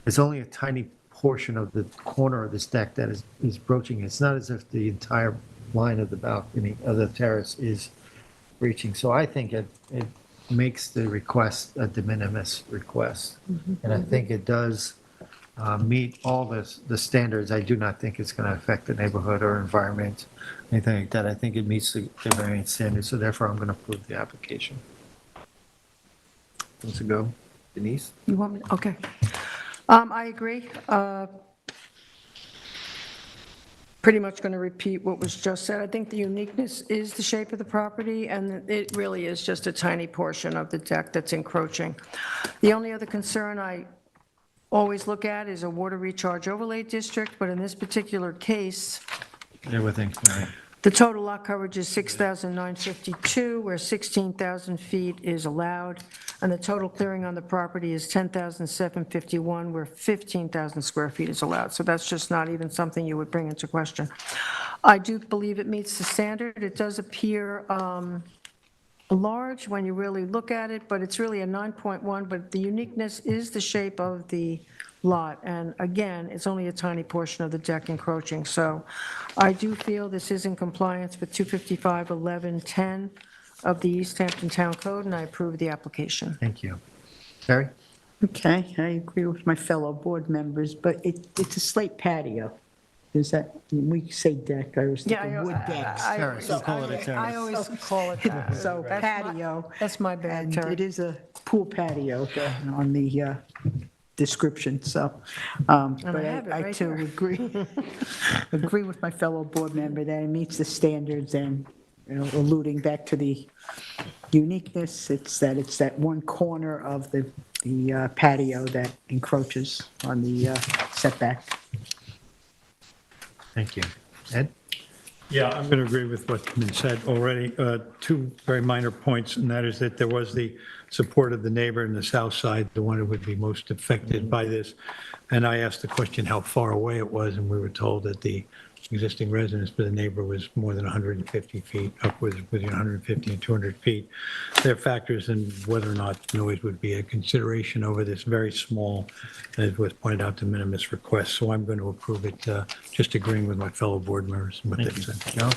it's only a tiny portion of the corner of this deck that is broaching. It's not as if the entire line of the balcony, of the terrace is reaching. So I think it makes the request a de minimis request. And I think it does meet all the standards. I do not think it's going to affect the neighborhood or environment, anything like that. I think it meets the variance standards, so therefore I'm going to approve the application. wants to go. Denise? You want me, okay. I agree. Pretty much going to repeat what was just said. I think the uniqueness is the shape of the property, and it really is just a tiny portion of the deck that's encroaching. The only other concern I always look at is a water recharge overlay district, but in this particular case, Everything, all right. the total lot coverage is 6,952, where 16,000 feet is allowed, and the total clearing on the property is 10,751, where 15,000 square feet is allowed. So that's just not even something you would bring into question. I do believe it meets the standard. It does appear large when you really look at it, but it's really a 9.1, but the uniqueness is the shape of the lot, and again, it's only a tiny portion of the deck encroaching, so I do feel this is in compliance with 255-1110 of the East Hampton Town Code, and I approve the application. Thank you. Terry? Okay, I agree with my fellow board members, but it's a slate patio. Is that, when we say deck, I was thinking wood decks. Terrace, I'll call it a terrace. I always call it that. So That's my- patio. That's my bad, And Terry. it is a pool patio on the description, so. But I have it I right too here. agree with my fellow board member that it meets the standards, and, you know, alluding back to the uniqueness, it's that one corner of the patio that encroaches on the setback. Thank you. Ed? Yeah, I'm going to agree with what's been said already. Two very minor points, and that is that there was the support of the neighbor in the south side, the one who would be most affected by this. And I asked the question how far away it was, and we were told that the existing residence for the neighbor was more than 150 feet, upwards between 150 and 200 feet. There are factors in whether or not noise would be a consideration over this very small, as was pointed out, de minimis request. So I'm going to approve it, just agreeing with my fellow board members and what they've said. Joe?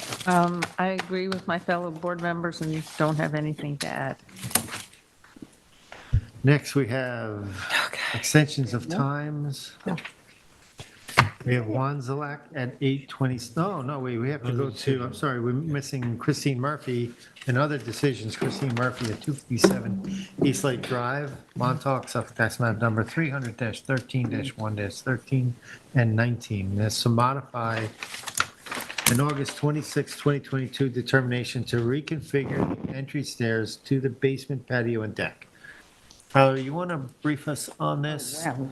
I agree with my fellow board members and don't have anything to add. Next, we have extensions of times. We have Wanzelak at 8:20, no, we have to go to, I'm sorry, we're missing Christine Murphy and other decisions. Christine Murphy at 257 East Lake Drive, Montauk, Suffolk Tax Map number 300-13-1-13 and 19. This to modify an August 26, 2022 determination to reconfigure the entry stairs to the basement patio and deck. Tyler, you want to brief us on this? Sure.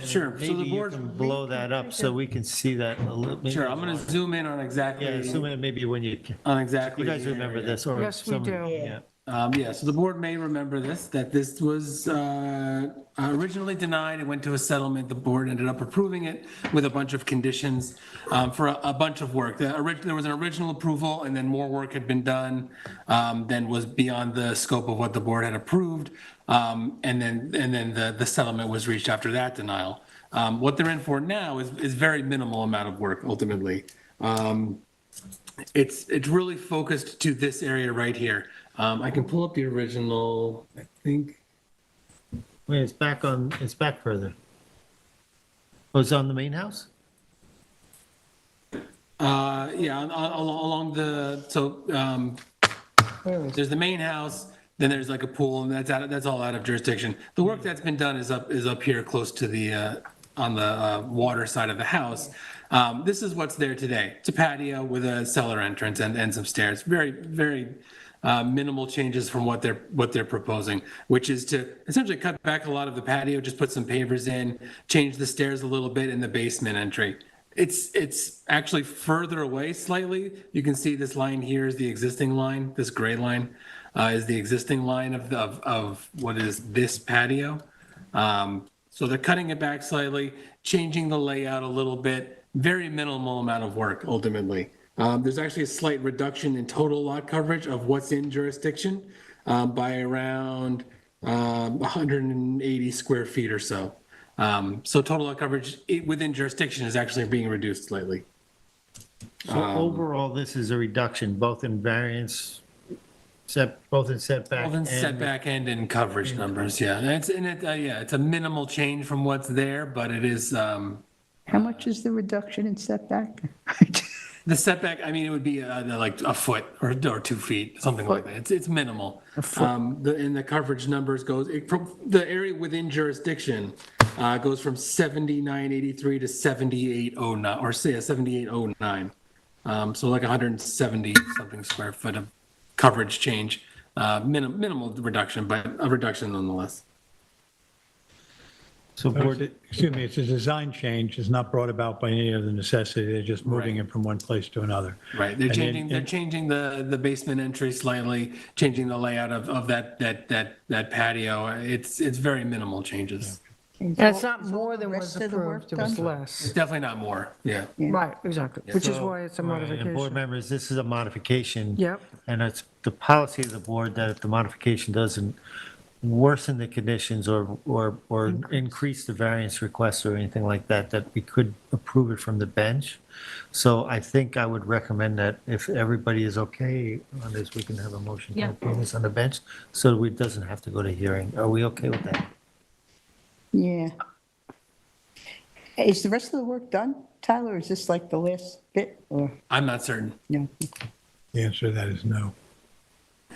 So Maybe the you board, can blow that up so we can see that a little. maybe- sure, I'm going to zoom in on exactly, Yeah, assuming maybe when you exactly. guys the remember area. this or. Yes, we some- do. Yeah. Yeah, so the board may remember this, that this was originally denied. It went to a settlement. The board ended up approving it with a bunch of conditions for a bunch of work. There was an original approval, and then more work had been done than was beyond the scope of what the board had approved. And then the settlement was reached after that denial. What they're in for now is very minimal amount of work, ultimately. It's really focused to this area right here. I can pull up the original, I think. Wait, it's back further. Oh, it's on the main house? Yeah, along the, so there's the main house, then there's like a pool, and that's all out of jurisdiction. The work that's been done is up here close to the, on the water side of the house. This is what's there today. It's a patio with a cellar entrance and some stairs. Very, very minimal changes from what they're proposing, which is to essentially cut back a lot of the patio, just put some pavers in, change the stairs a little bit in the basement entry. It's actually further away slightly. You can see this line here is the existing line. This gray line is the existing line of what is this patio. So they're cutting it back slightly, changing the layout a little bit. Very minimal amount of work ultimately. There's actually a slight reduction in total lot coverage of what's in jurisdiction by around 180 square feet or so. So total lot coverage within jurisdiction is actually being reduced slightly. So overall, this is a reduction, both in variance, both in setback. Both in and- setback and in coverage numbers, yeah. And it's a minimal change from what's there, but it is, How much is the reduction in setback? The setback, I mean, it would be like a foot or 2 feet, something like that. It's minimal. And the coverage numbers the area within jurisdiction goes from 7983 to 7809, or say 7809. So like 170 something square foot of coverage change. Minimal reduction, but a reduction nonetheless. So board, Excuse me, it's a design change, it's not brought about by any other necessity, they're just moving Right. it from one place to another. Right, they're And changing, then- they're changing the basement entry slightly, changing the layout of that patio. It's very minimal changes. And it's not Is all more the than was rest of the work approved, it was done? less. It's definitely not more, yeah. Right, exactly, which is So- why it's a right, and board modification. members, this is a modification. Yep. And it's the policy of the board that if the modification doesn't worsen the conditions or increase the variance request or anything like that, that we could approve it from the bench. So I think I would recommend that if everybody is okay on this, we can have a motion to Yeah. approve this on the bench, so it doesn't have to go to hearing. Are we okay with that? Yeah. Is the rest of the work done, Tyler? Is this like the last bit or I'm not certain. no? The answer to that is no.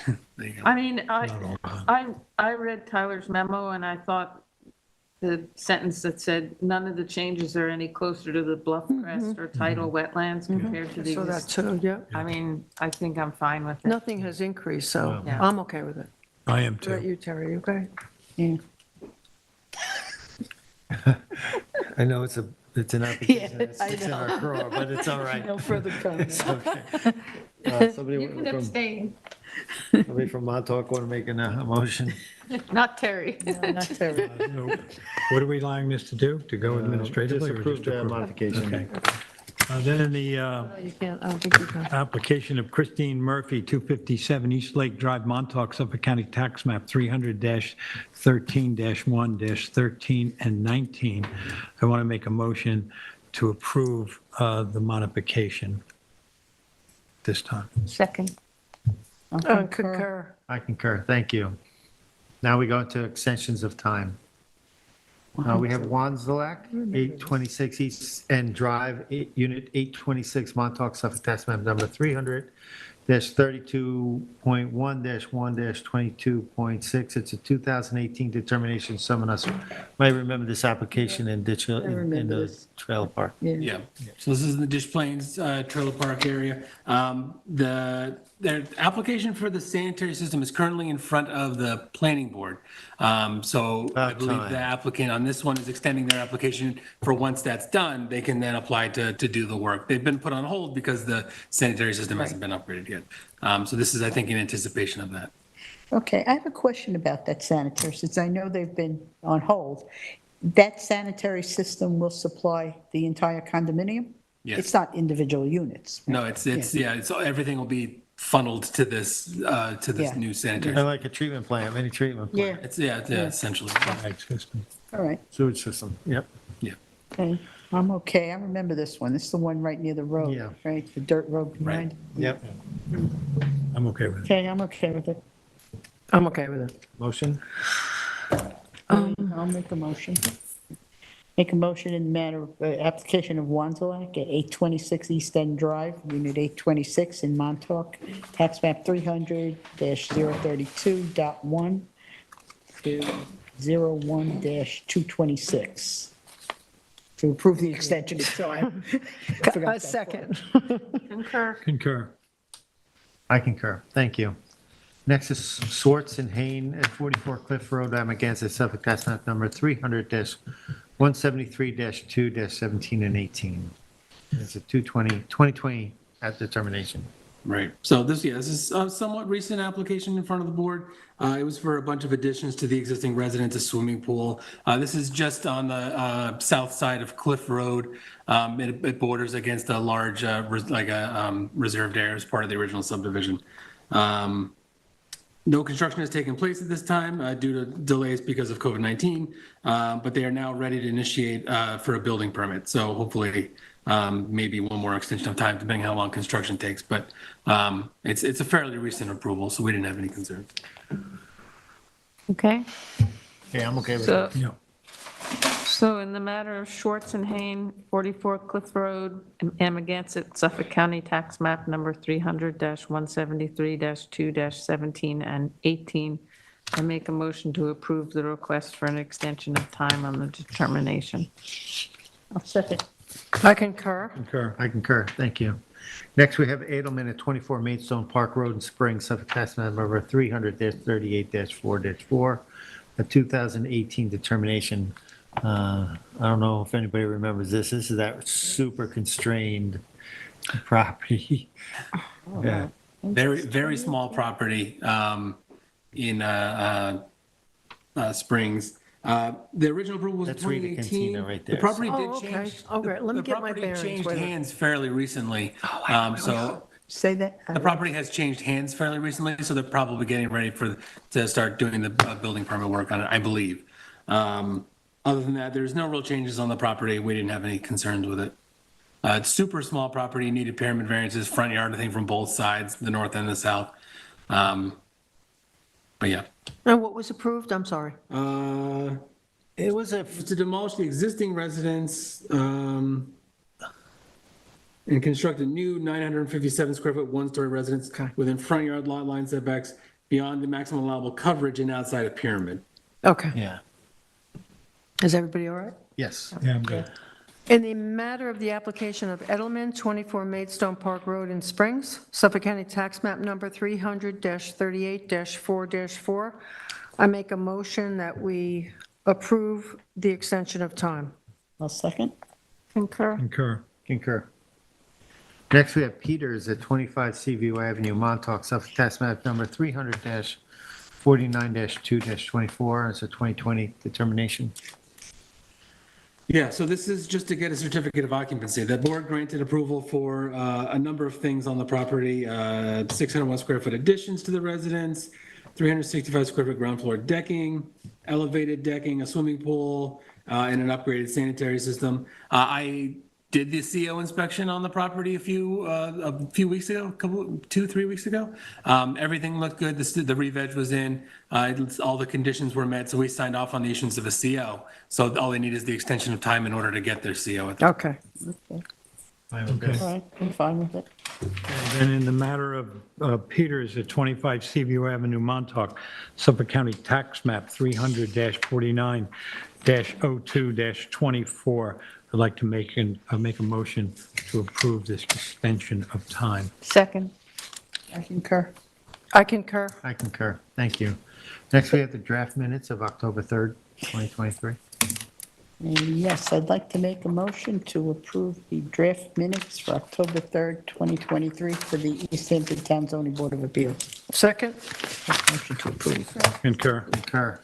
There you go. I mean, Not all done. I read Tyler's memo and I thought the sentence that said none of the changes are any closer to the bluff crest or tidal wetlands compared to the So that existing. too, yeah. I mean, I think I'm fine with it. Nothing has increased, so Yeah. I'm okay with it. I am What about too. you, Terry, you okay? Yeah. I know it's an application, Yeah, it's I in our know. drawer, but it's all right. No further comment. It's okay. Somebody You can from, abstain, somebody from Montauk want to make a motion? not Terry. Not Terry. So, what are we allowing this to do? To go administratively? Just or approve just the approve it? modification. Okay. Then in the No, you can't, I don't think you can. application of Christine Murphy, 257 East Lake Drive, Montauk, Suffolk County Tax Map 300-13-1-13 and 19. I want to make a motion to approve the modification this time. Second. Concur. I concur, thank you. Now we go into extensions of time. We have Wanzalak, 826 East End Drive, Unit 826, Montauk, Suffolk Tax Map number 300-32.1-1-22.6. It's a 2018 determination. Some of us might remember this application in remember the this. trailer park. Yeah, so this is the Dish Plains Trailer Park area. Their application for the sanitary system is currently in front of the planning board. So I About believe time. the applicant on this one is extending their application for once that's done, they can then apply to do the work. They've been put on hold because the sanitary system hasn't been upgraded yet. So this is, I think, in anticipation of that. Okay, I have a question about that sanitary, since I know they've been on hold. That sanitary system will supply the entire condominium? Yes. It's not individual units? No, it's everything will be funneled to this Yeah. new sanitary. I like a treatment plant, mini treatment plant. Yeah, It's essentially. Ag system. all right, Sewage system, yep. Yeah. okay, I'm okay, I remember this one, this is the one right near the road, Yeah. right, the dirt road behind? Yep. I'm okay with it. Okay, I'm okay with it. I'm okay with it. Motion? I'll make a motion. Make a motion in the matter of application of Wanzalak at 826 East End Drive, Unit 826 in Montauk, tax map 300-032.1 to 01-226. To approve the extension of time. I forgot A that second. Concur. Concur. I concur, thank you. Next is Swartz and Hain at 44 Cliff Road, Amagansett, Suffolk, tax map number 300-173-2-17 and 18. It's a 2020 at determination. Right. So this is a somewhat recent application in front of the board. It was for a bunch of additions to the existing residence, a swimming pool. This is just on the south side of Cliff Road. It borders against a large, reserved area as part of the original subdivision. No construction has taken place at this time due to delays because of COVID-19, but they are now ready to initiate for a building permit. So hopefully, maybe one more extension of time, depending how long construction takes. But it's a fairly recent approval, so we didn't have any concerns. Okay, Okay, I'm okay with so that. Yeah. So in the matter of Schwartz and Hain, 44 Cliff Road, Amagansett, Suffolk County Tax Map Number 300-173-2-17 and 18, I make a motion to approve the request for an extension of time on the determination. I'll second. I concur. Concur. I concur, thank you. Next, we have Edelman at 24 Maidstone Park Road in Springs, Suffolk Tax Map Number 300-38-4-4, a 2018 determination. I don't know if anybody remembers this. This is that super constrained property. Yeah. Very, very small property in Springs. The original approval was That's Rita 2018. Cantina right The there. property Oh, did okay. change. All right, let me the get my property bearings. changed Wait a minute. hands fairly recently. So Say that. the property has changed hands fairly recently, so they're probably getting ready to start doing the building permit work on it, I believe. Other than that, there's no real changes on the property. We didn't have any concerns with it. It's super small property, needed pyramid variances, front yard, I think, from both sides, the north and the south. But yeah. And what was approved? I'm sorry. It was To demolish the existing residence and construct a new 957 square foot one-story residence within front yard lot line setbacks beyond the maximum allowable coverage and outside of pyramid. Okay. yeah, Is everybody all right? yes. Yeah, I'm good. In the matter of the application of Edelman, 24 Maidstone Park Road in Springs, Suffolk County Tax Map Number 300-38-4-4, I make a motion that we approve the extension of time. I'll second. Concur. Concur. Concur. Next, we have Peters at 25 Seaview Avenue, Montauk, Suffolk Tax Map Number 300-49-2-24. It's a 2020 determination. Yeah, so this is just to get a certificate of occupancy. The board granted approval for a number of things on the property, 601 square foot additions to the residence, 365 square foot ground floor decking, elevated decking, a swimming pool, and an upgraded sanitary system. I did the CO inspection on the property a few weeks ago, 2-3 weeks ago. Everything looked good. The re-veg was in. All the conditions were met, so we signed off on the issuance of a CO. So all they need is the extension of time in order to get their CO. Okay. Okay. All right, I'm fine with it. And in the matter of Peters at 25 Seaview Avenue, Montauk, Suffolk County Tax Map 300-49-02-24, I'd like to make a motion to approve this extension of time. Second. I concur. I concur. I concur. Thank you. Next, we have the draft minutes of October 3rd, 2023. Yes, I'd like to make a motion to approve the draft minutes for October 3rd, 2023 for the East Hampton Town Zoning Board of Appeals. Second? Motion to approve. Concur. Concur.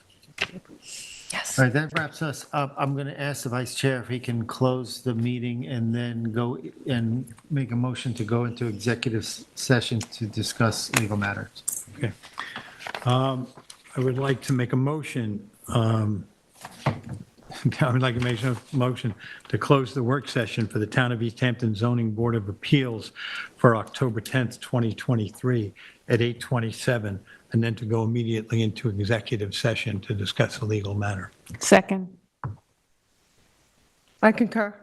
Yes. All right, that wraps us up. I'm going to ask the vice chair if he can close the meeting and then go and make a motion to go into executive session to discuss legal matters. Okay. I would like to make a motion, I would like to make a motion to close the work session for the Town of East Hampton Zoning Board of Appeals for October 10th, 2023 at 8:27, and then to go immediately into executive session to discuss a legal matter. Second. I concur.